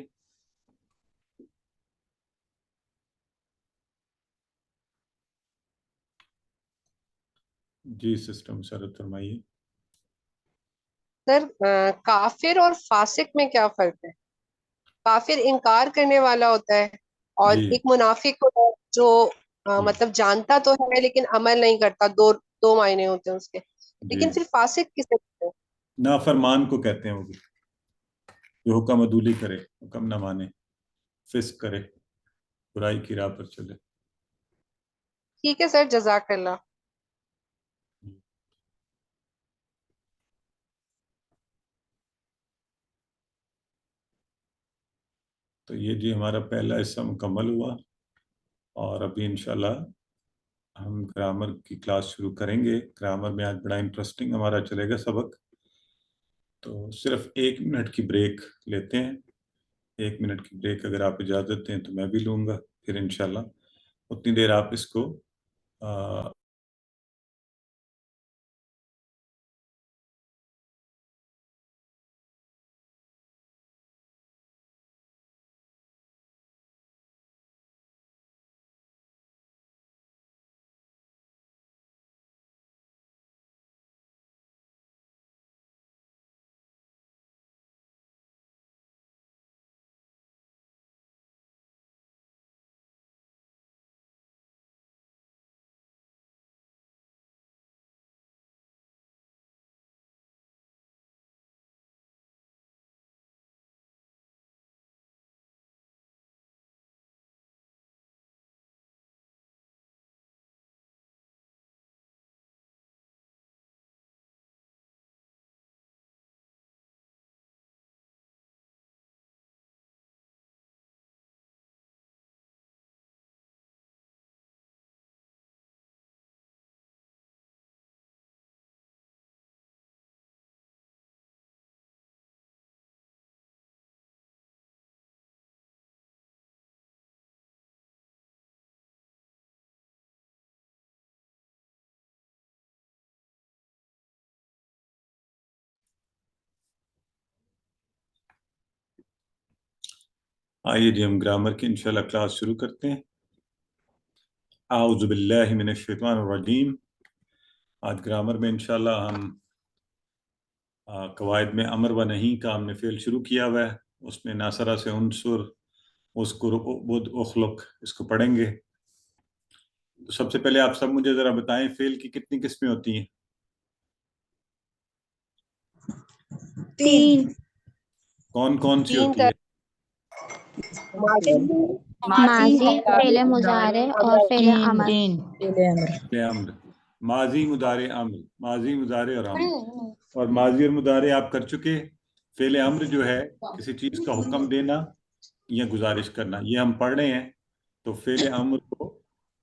جی سسٹر مسرت فرمائیے. سر کافر اور فاسق میں کیا فرق ہے؟ کافر انکار کرنے والا ہوتا ہے، اور جی ایک منافق ہوتا ہے جو مطلب جانتا تو ہے لیکن عمل نہیں کرتا. دو معنی ہوتے ہیں اس کے. جی، لیکن پھر فاسق کسے کہتے ہیں؟ نافرمان کو کہتے ہیں وہ بھی، جو حکم عدولی کرے، حکم نہ مانے، فسق کرے، برائی کی راہ پر چلے. ٹھیک ہے سر، جزاک اللہ. تو یہ جی ہمارا پہلا حصہ مکمل ہوا، اور ابھی انشاءاللہ ہم گرامر کی کلاس شروع کریں گے. گرامر میں آج بڑا انٹرسٹنگ ہمارا چلے گا سبق. تو صرف 1 منٹ کی بریک لیتے ہیں. 1 منٹ کی بریک اگر آپ اجازت دیں تو میں بھی لوں گا، پھر انشاءاللہ اتنی دیر آپ اس کو آئیے جی ہم گرامر کی انشاءاللہ کلاس شروع کرتے ہیں. اعوذ باللہ من الشیطان الرجیم. آج گرامر میں انشاءاللہ ہم قواعد میں امر و نہیں کا ہم نے فعل شروع کیا ہوا ہے. اس میں ناصرہ سے عنصر، اذکر، بدء، اخلق، اس کو پڑھیں گے. تو سب سے پہلے آپ سب مجھے ذرا بتائیں فعل کی کتنی قسمیں ہوتی ہیں؟ 3. کون کون سی تین ہوتی ہے؟ ماضی، فعل مضارع اور فعل امر. فعل امر، ماضی مضارع امر، ماضی مضارع اور امر. اور ماضی اور مضارع آپ کر چکے. فعل امر جو ہے کسی چیز کا حکم دینا یا گزارش کرنا، یہ ہم پڑھ رہے ہیں. تو فعل امر کو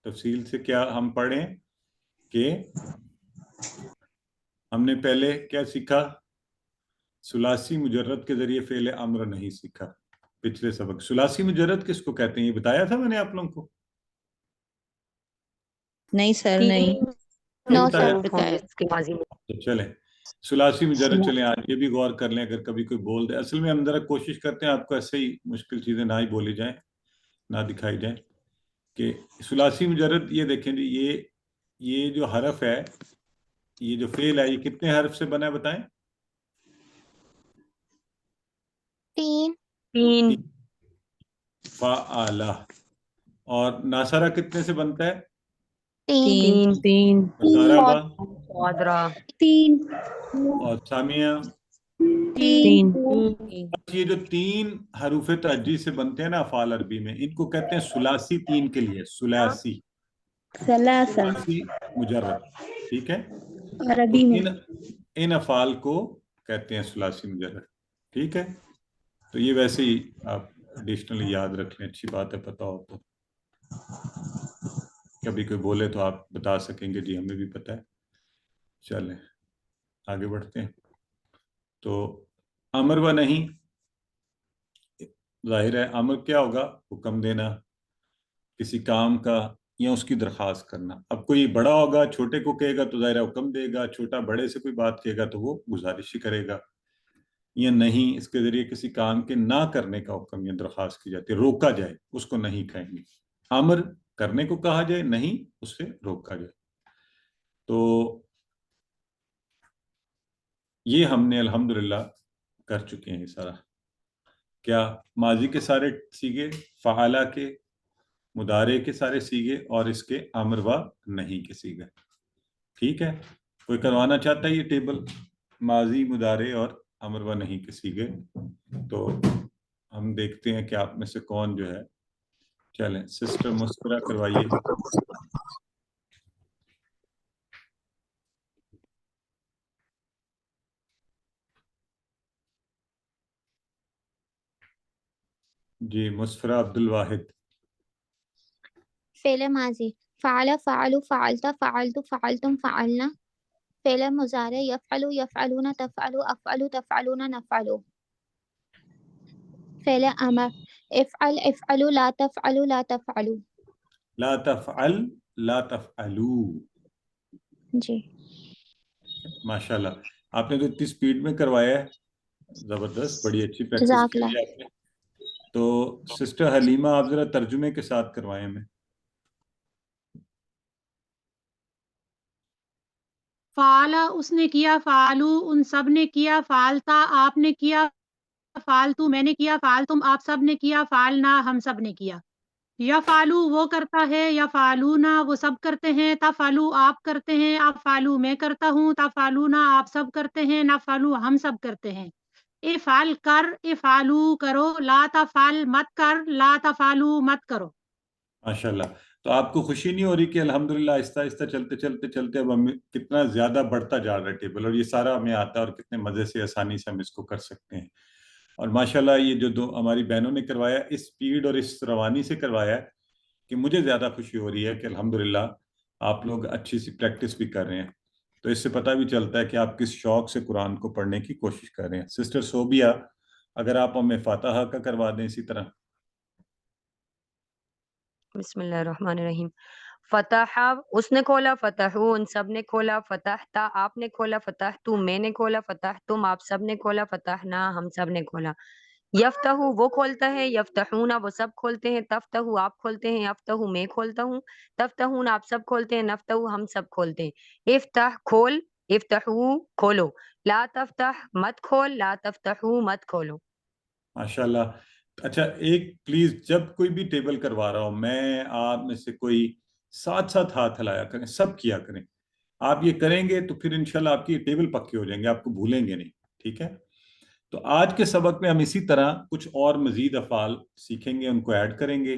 تفصیل سے کیا ہم پڑھیں کہ ہم نے پہلے کیا سیکھا؟ ثلاثی مجرد کے ذریعے فعل امر نہیں سیکھا پچھلے سبق. ثلاثی مجرد کس کو کہتے ہیں یہ بتایا تھا میں نے آپ لوگوں کو؟ نہیں سر، نہیں. No, بتایا؟ sir. بتایا اس کے ماضی میں. تو چلیں ثلاثی مجرد، چلیں آج یہ بھی غور کر لیں اگر کبھی کوئی بول دے. اصل میں ہم ذرا کوشش کرتے ہیں آپ کو ایسے ہی مشکل چیزیں نہ ہی بولی جائیں، نہ دکھائی جائیں. کہ ثلاثی مجرد یہ دیکھیں جی، یہ جو حرف ہے، یہ جو فعل ہے، یہ کتنے حرف سے بنا ہے بتائیں؟ 3. فعالہ. اور ناصرہ کتنے سے بنتا ہے؟ 3. 3. ضربہ. قادرہ. 3. اور سامیہ. 3. یہ جو 3 حروف تہجی سے بنتے ہیں نا افعال عربی میں، ان کو کہتے ہیں ثلاثی. 3 کے لیے ثلاثی ثلاثہ مجرد. ٹھیک ہے، تو عربی میں. ان افعال کو کہتے ہیں ثلاثی مجرد. ٹھیک ہے، تو یہ ویسے ہی آپ ایڈیشنلی یاد رکھ لیں، اچھی بات ہے پتہ ہو تو. کبھی کوئی بولے تو آپ بتا سکیں گے جی ہمیں بھی پتہ ہے. چلیں آگے بڑھتے ہیں. تو امر و نہیں، ظاہر ہے امر کیا ہوگا؟ حکم دینا کسی کام کا یا اس کی درخواست کرنا. اب کوئی بڑا ہوگا چھوٹے کو کہے گا تو ظاہر حکم دے گا، چھوٹا بڑے سے کوئی بات کہے گا تو وہ گزارش ہی کرے گا. یا نہیں، اس کے ذریعے کسی کام کے نہ کرنے کا حکم یا درخواست کی جاتی ہے، روکا جائے، اس کو نہیں کہیں گے. امر کرنے کو کہا جائے، نہیں اس سے روکا جائے. تو یہ ہم نے الحمدللہ کر چکے ہیں. سارا کیا ماضی کے سارے سیگے، فعالہ کے، مضارع کے سارے سیگے، اور اس کے امر و نہیں کے سیگے. ٹھیک ہے، کوئی کروانا چاہتا ہے یہ ٹیبل ماضی، مضارع اور امر و نہیں کے سیگے؟ تو ہم دیکھتے ہیں کہ آپ میں سے کون جو ہے. چلیں سسٹر مسکرا کروائیے. جی مسفرہ عبد الواحد. فعل ماضی فعل فعلوا فعلت فعلت فعلتم فعلنا. فعل مضارع يفعل يفعلون تفعل أفعل تفعلون نفعل. فعل امر افعل افعلوا لا تفعلوا لا تفعلوا. لا تفعل لا تفعلوا. جی ماشاءاللہ آپ نے تو اتنی سپیڈ میں کروایا ہے، زبردست، بڑی اچھی پریکٹس جزاک کی اللہ. ہے آپ نے. تو سسٹر حلیمہ آپ ذرا ترجمے کے ساتھ کروائیں ہمیں. فعلا اس نے کیا، فعلو ان سب نے کیا، فعلتا آپ نے کیا، فعلتو میں نے کیا، فعلتم آپ سب نے کیا، فعلنا ہم سب نے کیا. یا فعلو وہ کرتا ہے، یا فعلونا وہ سب کرتے ہیں، تفعلو آپ کرتے ہیں، افعلو میں کرتا ہوں، تفعلونا آپ سب کرتے ہیں، نفعلو ہم سب کرتے ہیں. افعل کر، افعلو کرو، لا تفعل مت کر، لا تفعلو مت کرو. ماشاءاللہ. تو آپ کو خوشی نہیں ہو رہی کہ الحمدللہ آہستہ آہستہ چلتے چلتے چلتے اب ہمیں کتنا زیادہ بڑھتا جا رہا ہے ٹیبل، اور یہ سارا ہمیں آتا ہے، اور کتنے مزے سے آسانی سے ہم اس کو کر سکتے ہیں. اور ماشاءاللہ یہ جو دو ہماری بہنوں نے کروایا، اس سپیڈ اور اس روانی سے کروایا ہے کہ مجھے زیادہ خوشی ہو رہی ہے کہ الحمدللہ آپ لوگ اچھی سی پریکٹس بھی کر رہے ہیں. تو اس سے پتہ بھی چلتا ہے کہ آپ کس شوق سے قرآن کو پڑھنے کی کوشش کر رہے ہیں. سسٹر صوبیہ اگر آپ ہمیں فاتحہ کا کروا دیں اسی طرح. بسم اللہ الرحمن الرحیم. فتح اس نے کھولا، فتحو ان سب نے کھولا، فتحتا آپ نے کھولا، فتحتو میں نے کھولا، فتحتم آپ سب نے کھولا، فتحنا ہم سب نے کھولا. یفتحو وہ کھولتا ہے، یفتحونا وہ سب کھولتے ہیں، تفتحو آپ کھولتے ہیں، یفتحو میں کھولتا ہوں، تفتحون آپ سب کھولتے ہیں، نفتحو ہم سب کھولتے ہیں. افتح کھول، افتحو کھولو، لا تفتح مت کھول، لا تفتحو مت کھولو. ماشاءاللہ. اچھا ایک پلیز، جب کوئی بھی ٹیبل کروا رہا ہو، میں آپ میں سے کوئی ساتھ ساتھ ہاتھ ہلایا کریں، سب کیا کریں. آپ یہ کریں گے تو پھر انشاءاللہ آپ کی ٹیبل پکے ہو جائیں گے، آپ کو بھولیں گے نہیں. ٹھیک ہے، تو آج کے سبق میں ہم اسی طرح کچھ اور مزید افعال سیکھیں گے، ان کو ایڈ کریں گے.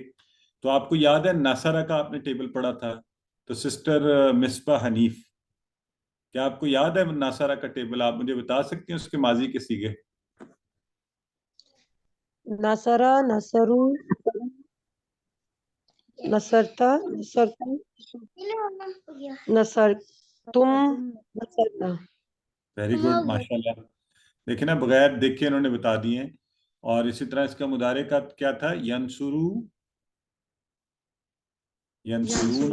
تو آپ کو یاد ہے ناصرہ کا آپ نے ٹیبل پڑھا تھا، تو سسٹر مصباح حنیف کیا آپ کو یاد ہے ناصرہ کا ٹیبل؟ آپ مجھے بتا سکتے ہیں اس کے ماضی کے سیگے؟ نصرہ، نصرو، نصرتا، نصرتم، نصرتم، نصرنا. ویری گڈ ماشاءاللہ. دیکھیں نا بغیر دیکھے انہوں نے بتا دیے ہیں. اور اسی طرح اس کا مضارع کا کیا تھا؟ ینصرو، ینصرون،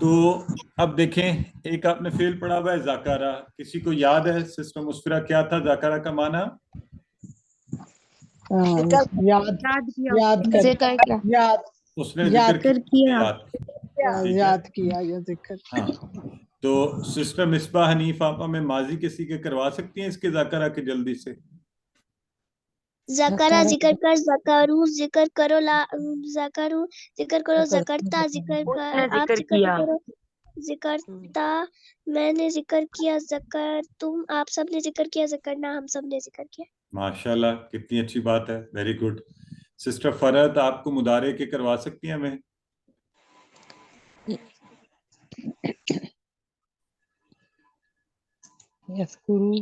تو اب دیکھیں ایک آپ نے فعل پڑھا ہوا ہے ذاکرہ، کسی کو یاد ہے سسٹر مسفرہ کیا تھا ذاکرہ کا معنی؟ یاد کر ذکر کیا یاد اس نے یاد ذکر کیا، کیا یاد ٹھیک ہے یاد کیا یا ذکر ہاں۔ تو سسٹر مصباح حنیف آپا میں ماضی کسی کے کروا سکتی ہیں اس کے ذاکرہ کے جلدی سے؟ ذکرہ ذکر کر، ذکرو ذکر کرو، لا ذکرو ذکر کرو، ذکرتا ذکر اس کر، نے آپ ذکر ذکر کیا، کرو، ذکرتا میں نے ذکر کیا، ذکر تم آپ سب نے ذکر کیا، ذکرنا ہم سب نے ذکر کیا۔ ماشاءاللہ کتنی اچھی بات ہے، ویری گڈ۔ سسٹر فرحت آپ کو مضارع کے کروا سکتی ہیں ہمیں؟ یذکرو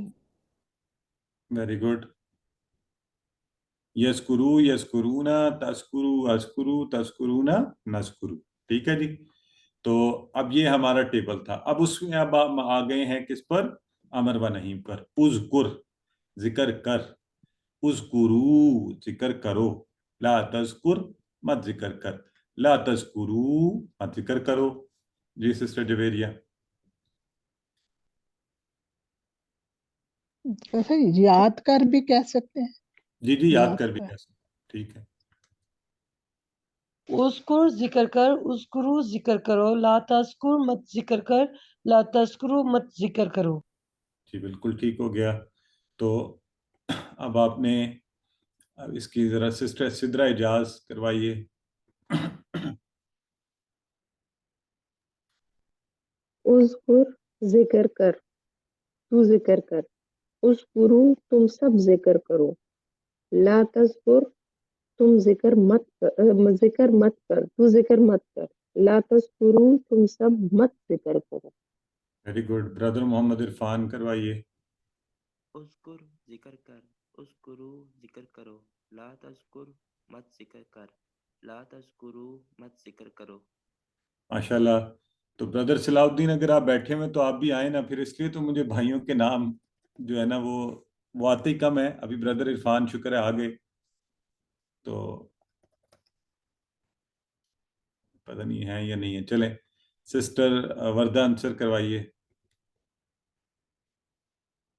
ویری گڈ۔ یذکرو یذکرونا، تذکرو اذکرو، تذکرونا نذکرو، ٹھیک ہے جی۔ تو اب یہ ہمارا ٹیبل تھا، اب اس میں اب ہم آ گئے ہیں کس پر؟ امر و نہیں پر۔ اذکر ذکر کر، اذکرو ذکر کرو، لا تذکر مت ذکر کر، لا تذکرو مت ذکر کرو۔ جی سسٹر جویریہ۔ یاد کر بھی کہہ سکتے ہیں، جی جی یاد کر بھی کہہ سکتے، ٹھیک ہے۔ اذکر ذکر کر، اذکرو ذکر کرو، لا تذکر مت ذکر کر، لا تذکرو مت ذکر کرو۔ جی بالکل ٹھیک ہو گیا۔ تو اب آپ نے اب اس کی ذرا سسٹر سدرا اجاز کروائیے۔ اذکر ذکر کر، تو ذکر کر، اذکرو تم سب ذکر کرو، لا تذکر تم ذکر مت کر، تو ذکر مت کر، لا تذکرو تم سب مت ذکر کرو۔ Very good. Brother Muhammad Irfan کروائیے۔ اذکر ذکر کر، اذکرو ذکر کرو، لا تذکر مت ذکر کر، لا تذکرو مت ذکر کرو۔ ماشاءاللہ۔ تو برادر صلاح الدین اگر آپ بیٹھے ہوئے تو آپ بھی آئیں نا، پھر اس لیے تو مجھے بھائیوں کے نام جو ہے نا وہ آتے ہی کم ہے۔ ابھی برادر عرفان شکر ہے آگے، تو پتہ نہیں ہے یا نہیں ہے۔ چلیں سسٹر وردہ انصر کروائیے۔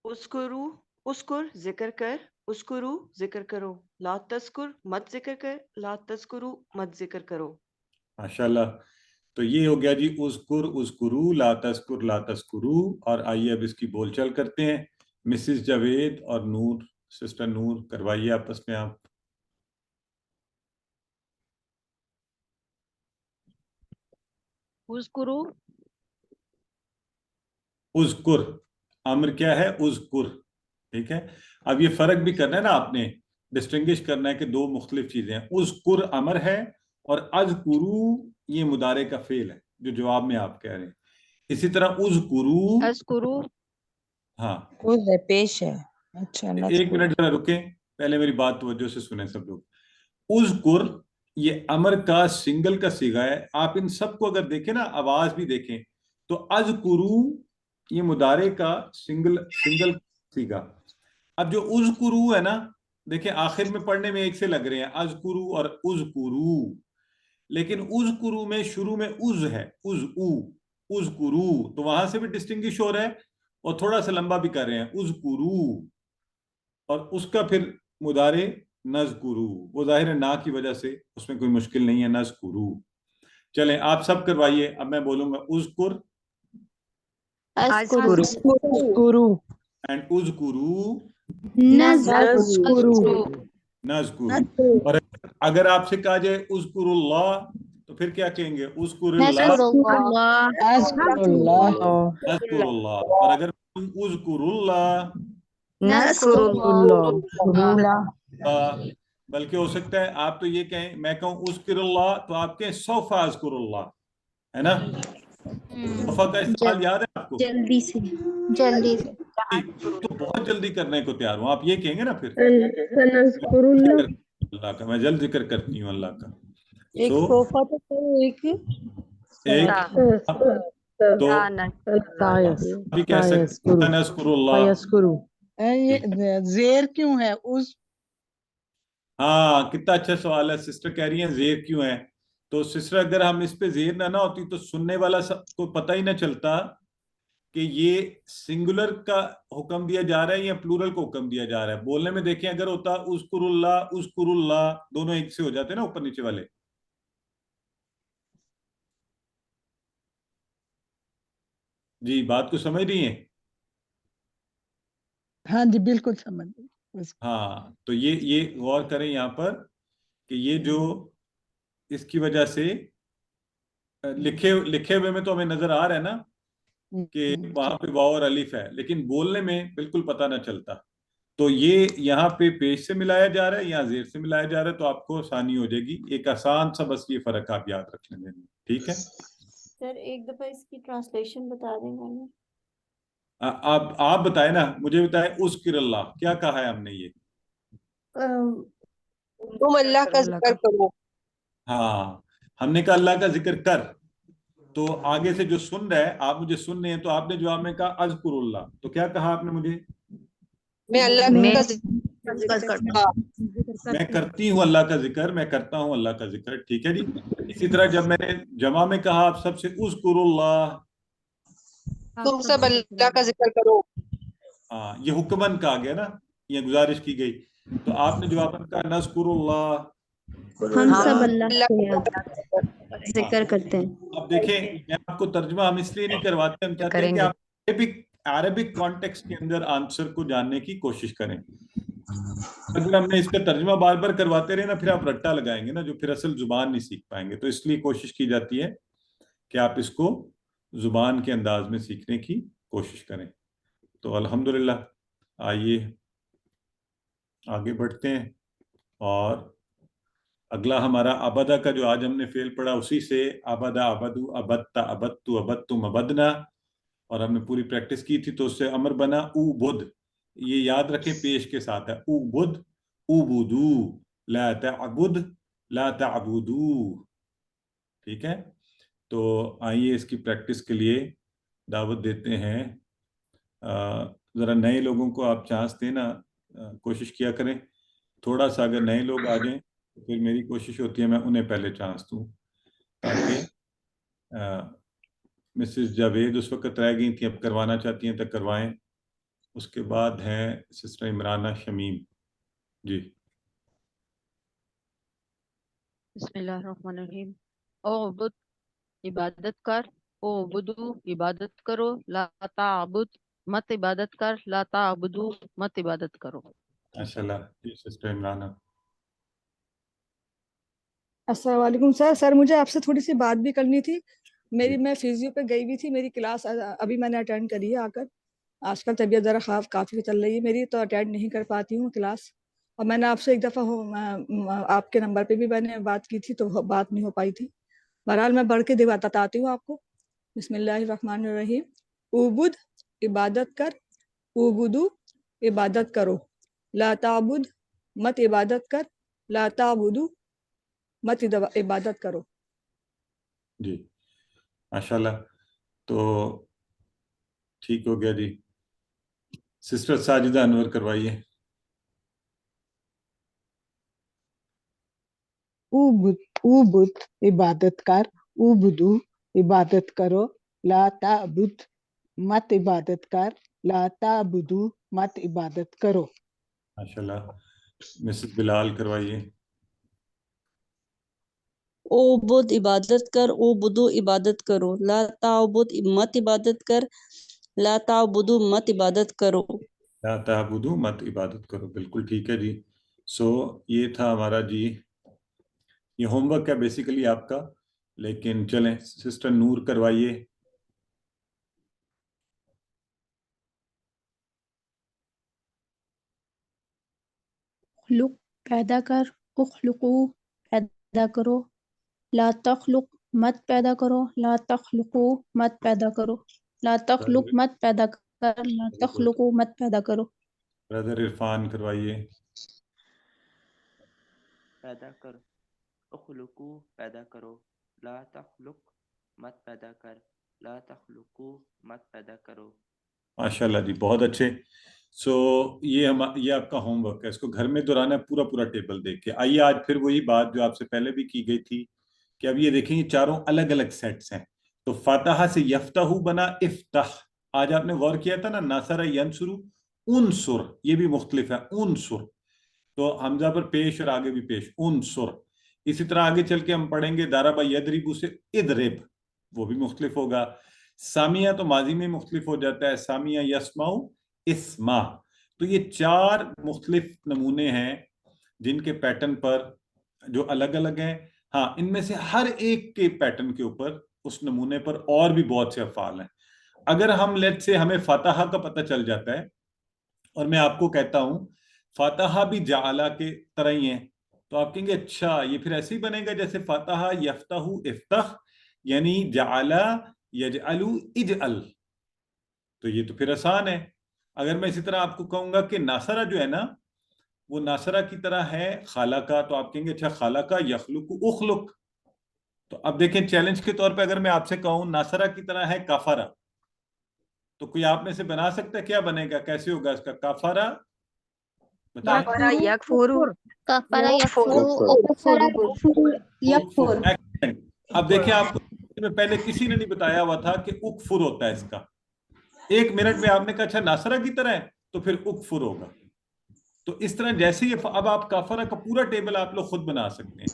اذکرو اذکر ذکر کر، اذکرو ذکر کرو، لا تذکر مت ذکر کر، لا تذکرو مت ذکر کرو۔ ماشاءاللہ۔ تو یہ ہو گیا جی اذکر اذکرو، لا تذکر لا تذکرو۔ اور آئیے اب اس کی بول چال کرتے ہیں۔ مسز جاوید اور نور، سسٹر نور کروائیے آپس میں آپ۔ اذکرو اذکر امر کیا ہے؟ اذکر، ٹھیک ہے۔ اب یہ فرق بھی کرنا ہے نا، آپ نے ڈسٹنگش کرنا ہے کہ دو مختلف چیزیں ہیں۔ اذکر امر ہے اور اذکرو یہ مضارع کا فعل ہے جو جواب میں آپ کہہ رہے ہیں۔ اسی طرح اذکرو، اذکرو ہاں پیش ہے۔ اچھا ایک منٹ ذرا رکیں، پہلے میری بات توجہ سے سنیں سب لوگ۔ اذکر یہ امر کا سنگل کا صیغہ ہے۔ آپ ان سب کو اگر دیکھیں نا، آواز بھی دیکھیں تو اذکرو یہ مضارع کا سنگل صیغہ۔ اب جو اذکرو ہے نا، دیکھیں آخر میں پڑھنے میں ایک سے لگ رہے ہیں، اذکرو اور اذکرو، لیکن اذکرو میں شروع میں از ہے، اذکرو، تو وہاں سے بھی ڈسٹنگش ہو رہا ہے اور تھوڑا سا لمبا بھی کر رہے ہیں اذکرو، اور اس کا پھر مضارع نذکرو، وہ ظاہر ہے نا کی وجہ سے اس میں کوئی مشکل نہیں ہے، نذکرو۔ چلیں آپ سب کروائیے، اب میں بولوں گا اذکر اذکرو اینڈ اذکرو نذکرو نذکرو۔ اور اگر آپ سے کہا جائے اذکر اللہ تو پھر کیا کہیں گے؟ اذکر اللہ، اذکر اللہ نذکر اللہ۔ اور اگر اذکر اللہ نذکر اللہ، بلکہ ہو سکتا ہے آپ تو یہ کہیں، میں کہوں اذکر اللہ تو آپ کہیں سوف اذکر اللہ، ہے نا؟ سوف کا استعمال یاد ہے آپ کو؟ جلدی سے تو بہت جلدی کرنے کو تیار ہوں، آپ یہ کہیں گے نا پھر سنذکر اللہ، اللہ کا میں جلد ذکر کرتی ہوں اللہ کا۔ ایک صوفہ تو کرو، ایک تو بھی کہہ سکتے ہیں نذکر اللہ۔ یہ زیر کیوں ہے؟ ہاں کتنا اچھا سوال ہے، سسٹر کہہ رہی ہیں زیر کیوں ہے؟ تو سسٹر اگر ہم اس پہ زیر نہ ہوتی تو سننے والا کو پتہ ہی نہ چلتا کہ یہ سنگولر کا حکم دیا جا رہا ہے یا پلورل کو حکم دیا جا رہا ہے. بولنے میں دیکھیں اگر ہوتا اذکر اللہ دونوں ایک سے ہو جاتے نا اوپر نیچے والے. جی بات کو سمجھ رہی ہیں؟ ہاں جی بالکل سمجھ گئی. ہاں تو یہ غور کریں یہاں پر کہ یہ جو اس کی وجہ سے لکھے ہوئے میں تو ہمیں نظر آ رہا ہے نا کہ وہاں پہ واو اور الف ہے، لیکن بولنے میں بالکل پتہ نہ چلتا. تو یہ یہاں پہ پیش سے ملایا جا رہا ہے، یہاں زیر سے ملایا جا رہا ہے، تو آپ کو آسانی ہو جائے گی. ایک آسان سا بس یہ فرق آپ یاد رکھ لیں گے. ٹھیک ہے سر ایک دفعہ اس کی ٹرانسلیشن بتا دیں گے. آپ بتائیں نا، مجھے بتائیں اذکر اللہ کیا کہا ہے ہم نے؟ یہ تم اللہ کا ذکر کرو. ہاں ہم نے کہا اللہ کا ذکر کر، تو آگے سے جو سن رہا ہے آپ مجھے سن رہے ہیں، تو آپ نے جواب میں کہا اذکر اللہ، تو کیا کہا آپ نے مجھے؟ میں اللہ کا میں کرتی ہوں اللہ کا ذکر، میں کرتا ہوں اللہ کا ذکر. ٹھیک ہے جی. اسی طرح جب میں نے جمع میں کہا آپ سب سے اذکر اللہ، تم سب اللہ کا ذکر کرو. ہاں یہ حکمن کہا گیا نا، یہ گزارش کی گئی. تو آپ نے جواب میں کہا نذکر اللہ، ہم سب اللہ کا ذکر کرتے ہیں. اب دیکھیں میں آپ کو ترجمہ ہم اس لیے نہیں کرواتے، ہم چاہتے ہیں کہ آپ عربک کانٹیکسٹ کے اندر آنسر کو جاننے کی کوشش کریں. اگر ہم نے اس کا ترجمہ بار بار کرواتے رہے نا، پھر آپ رٹا لگائیں گے نا، جو پھر اصل زبان نہیں سیکھ پائیں گے. تو اس لیے کوشش کی جاتی ہے کہ آپ اس کو زبان کے انداز میں سیکھنے کی کوشش کریں. تو الحمدللہ آئیے آگے بڑھتے ہیں. اور اگلا ہمارا ابدا کا جو آج ہم نے فعل پڑھا، اسی سے ابدا ابدو ابدتا ابدتو ابدتم ابدنا، اور ہم نے پوری پریکٹس کی تھی. تو اس سے امر بنا او بدھ، یہ یاد رکھیں پیش کے ساتھ ہے. او بدھ او بدو لا تعبد لا تعبدو. ٹھیک ہے. تو آئیے اس کی پریکٹس کے لیے دعوت دیتے ہیں. ذرا نئے لوگوں کو آپ چانس دیں نا، کوشش کیا کریں تھوڑا سا. اگر نئے لوگ آ جائیں تو پھر میری کوشش ہوتی ہے میں انہیں پہلے چانس دوں، تاکہ مسز جاوید اس وقت رہ گئی تھیں، اب کروانا چاہتی ہیں تو کروائیں. اس کے بعد ہیں سسٹر عمرانہ شمیم. جی بسم اللہ الرحمن الرحیم. اعبد عبادت کر، اعبدو عبادت کرو، لا تعبد مت عبادت کر، لا تعبدو مت عبادت کرو. ماشاء اللہ. جی سسٹر عمرانہ. السلام علیکم سر مجھے آپ سے تھوڑی سی بات بھی کرنی تھی. میں فزیو پہ گئی ہوئی تھی، میری کلاس ابھی میں نے اٹینڈ کری ہے آ کر. آج کل طبیعت ذرا کافی چل رہی ہے میری، تو اٹینڈ نہیں کر پاتی ہوں کلاس. اور میں نے آپ سے ایک دفعہ آپ کے نمبر پہ بھی میں نے بات کی تھی تو بات نہیں ہو پائی تھی. بہرحال میں بڑھ کے بتاتی ہوں آپ کو. بسم اللہ الرحمن الرحیم. اعبد عبادت کر، اعبدو عبادت کرو، لا تعبد مت عبادت کر، لا تعبدو مت عبادت کرو. جی ماشاءاللہ. تو ٹھیک ہو گیا جی. سسٹر ساجدہ انور کروائیے. اعبد عبادت کر، اعبدو عبادت کرو، لا تعبد مت عبادت کر، لا تعبدو مت عبادت کرو. ماشاءاللہ. مسز بلال کروائیے. اعبد عبادت کر، اعبدو عبادت کرو، لا تعبد مت عبادت کر، لا تعبدو مت عبادت کرو. لا تعبدو مت عبادت کرو. بالکل ٹھیک ہے جی. سو یہ تھا ہمارا جی، یہ ہوم ورک ہے بیسیکلی آپ کا، لیکن چلیں سسٹر نور کروائیے. اخلق پیدا کر، اخلقو پیدا کرو، لا تخلق مت پیدا کرو، لا تخلقو مت پیدا کرو، لا تخلق مت پیدا کر، لا تخلقو مت پیدا کرو. برادر عرفان کروائیے. پیدا کر، اخلقو پیدا کرو، لا تخلق مت پیدا کر، لا تخلقو مت پیدا کرو. ماشاءاللہ جی بہت اچھے. سو یہ آپ کا ہوم ورک ہے، اس کو گھر میں دہرانا ہے پورا ٹیبل دیکھ کے. آئیے آج پھر وہی بات جو آپ سے پہلے بھی کی گئی تھی کہ اب یہ دیکھیں یہ چاروں الگ الگ سیٹس ہیں. تو فاتحہ سے یفتح بنا افتح. آج آپ نے غور کیا تھا نا ناصر ینصر انصر، یہ بھی مختلف ہے. انصر تو حمزہ پر پیش اور آگے بھی پیش انصر. اسی طرح آگے چل کے ہم پڑھیں گے ضرب یضرب سے اضرب، وہ بھی مختلف ہوگا. سامیہ تو ماضی میں مختلف ہو جاتا ہے، سامیہ یسمع اسما. تو یہ 4 مختلف نمونے ہیں جن کے پیٹرن پر جو الگ الگ ہیں. ہاں ان میں سے ہر ایک کے پیٹرن کے اوپر اس نمونے پر اور بھی بہت سے افعال ہیں. اگر ہم لیٹ سے ہمیں فاتحہ کا پتہ چل جاتا ہے اور میں آپ کو کہتا ہوں فاتحہ بھی جعلہ کے طرح ہی ہیں، تو آپ کہیں گے اچھا یہ پھر ایسے ہی بنے گا جیسے فاتحہ یفتح افتح، یعنی جعلہ یجعل اجعل. تو یہ تو پھر آسان ہے. اگر میں اسی طرح آپ کو کہوں گا کہ ناصرہ جو ہے نا وہ ناصرہ کی طرح ہے خالقہ، تو آپ کہیں گے اچھا خالقہ یخلق اخلق. تو اب دیکھیں چیلنج کے طور پہ اگر میں آپ سے کہوں ناصرہ کی طرح ہے کافرہ، تو کوئی آپ میں سے بنا سکتا ہے کیا بنے گا، کیسے ہوگا اس کا کافرہ؟ بتائیں. کفر یکفر کفر یکفر. اب دیکھیں آپ کو میں پہلے کسی نے نہیں بتایا ہوا تھا کہ اکفر ہوتا ہے اس کا. 1 منٹ میں آپ نے کہا اچھا ناصرہ کی طرح ہے تو پھر اکفر ہوگا. تو اس طرح جیسے ہی اب آپ کافرہ کا پورا ٹیبل آپ لوگ خود بنا سکتے ہیں.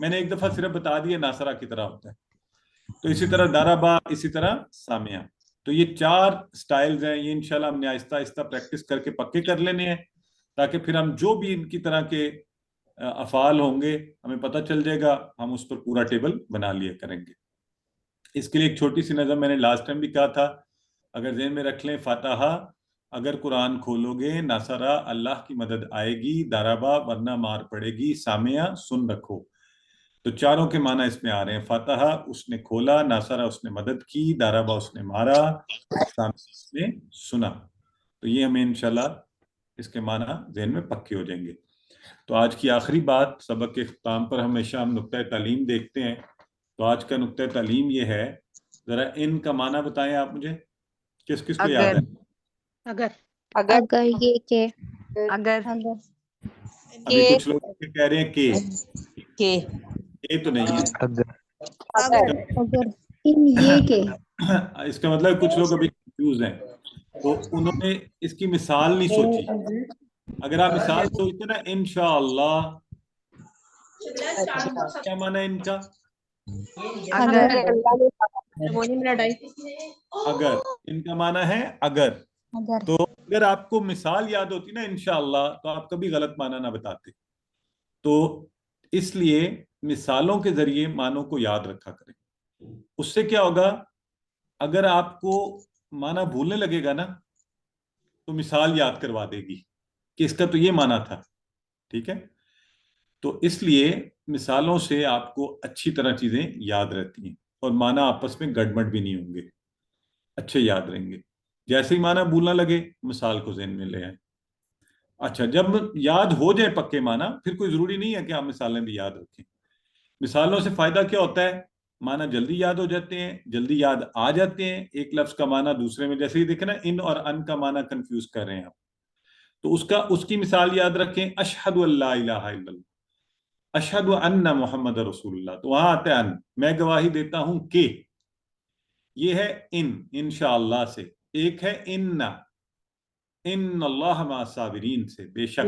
میں نے ایک دفعہ صرف بتا دیا ناصرہ کی طرح ہوتا ہے. تو اسی طرح ضربہ، اسی طرح سامیہ. تو یہ 4 سٹائلز ہیں. یہ انشاءاللہ ہم نے آہستہ آہستہ پریکٹس کر کے پکے کر لینے ہیں تاکہ پھر ہم جو بھی ان کی طرح کے افعال ہوں گے ہمیں پتہ چل جائے گا، ہم اس پر پورا ٹیبل بنا لیا کریں گے. اس کے لیے ایک چھوٹی سی نظم میں نے لاسٹ ٹائم بھی کہا تھا، اگر ذہن میں رکھ لیں فاتحہ اگر قرآن کھولو گے ناصرہ اللہ کی مدد آئے گی، ضربہ ورنہ مار پڑے گی، سامیہ سن رکھو. تو چاروں کے معنی اس میں آ رہے ہیں. فاتحہ اس نے کھولا، ناصرہ اس نے مدد کی، ضربہ اس نے مارا، سامیہ اس نے سنا. تو یہ ہمیں انشاءاللہ اس کے معنی ذہن میں پکے ہو جائیں گے. تو آج کی آخری بات، سبق کے اختتام پر ہمیشہ ہم نقطۂ تعلیم دیکھتے ہیں. تو آج کا نقطۂ تعلیم یہ ہے، ذرا ان کا معنی بتائیں آپ مجھے، کس کس کو یاد ہے؟ اگر یہ کہ اگر ابھی کچھ لوگ کہہ رہے ہیں کہ تو نہیں ہے. اگر ان یہ کہ اس کا مطلب کچھ لوگ ابھی کنفیوز ہیں، تو انہوں نے اس کی مثال نہیں سوچی. اگر آپ مثال سوچتے نا انشاءاللہ، کیا معنی ہے ان کا؟ اگر ان کا معنی ہے اگر. تو اگر آپ کو مثال یاد ہوتی نا انشاءاللہ تو آپ کبھی غلط معنی نہ بتاتے. تو اس لیے مثالوں کے ذریعے معنوں کو یاد رکھا کریں. اس سے کیا ہوگا، اگر آپ کو معنی بھولنے لگے گا نا تو مثال یاد کروا دے گی کہ اس کا تو یہ معنی تھا. ٹھیک ہے، تو اس لیے مثالوں سے آپ کو اچھی طرح چیزیں یاد رہتی ہیں اور معنی آپس میں گڑبڑ بھی نہیں ہوں گے، اچھے یاد رہیں گے. جیسے ہی معنی بھولنا لگے مثال کو ذہن میں لے آئیں. اچھا جب یاد ہو جائے پکے معنی پھر کوئی ضروری نہیں ہے کہ آپ مثالیں بھی یاد رکھیں. مثالوں سے فائدہ کیا ہوتا ہے، معنی جلدی یاد ہو جاتے ہیں، جلدی یاد آ جاتے ہیں. ایک لفظ کا معنی دوسرے میں، جیسے ہی دیکھیں نا ان اور ان کا معنی کنفیوز کر رہے ہیں آپ، تو اس کی مثال یاد رکھیں، اشہد اللہ الہ الا اللہ، اشہد ان محمد رسول اللہ. تو وہاں آتا ہے ان، میں گواہی دیتا ہوں کہ. یہ ہے انشاءاللہ سے. ایک ہے ان اللہ مع الصابرین سے، بے شک.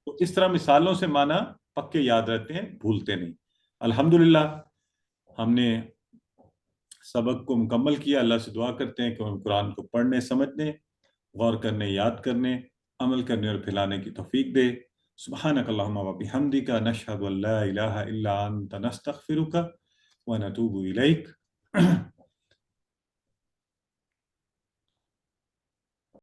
تو اس طرح مثالوں سے معنی پکے یاد رہتے ہیں، بھولتے نہیں. الحمدللہ ہم نے سبق کو مکمل کیا. اللہ سے دعا کرتے ہیں کہ ہم قرآن کو پڑھنے، سمجھنے، غور کرنے، یاد کرنے، عمل کرنے اور پھیلانے کی توفیق دے. سبحانک اللہم و بحمدک، نشہد ان لا الہ الا انت، نستغفرک و نتوب الیک.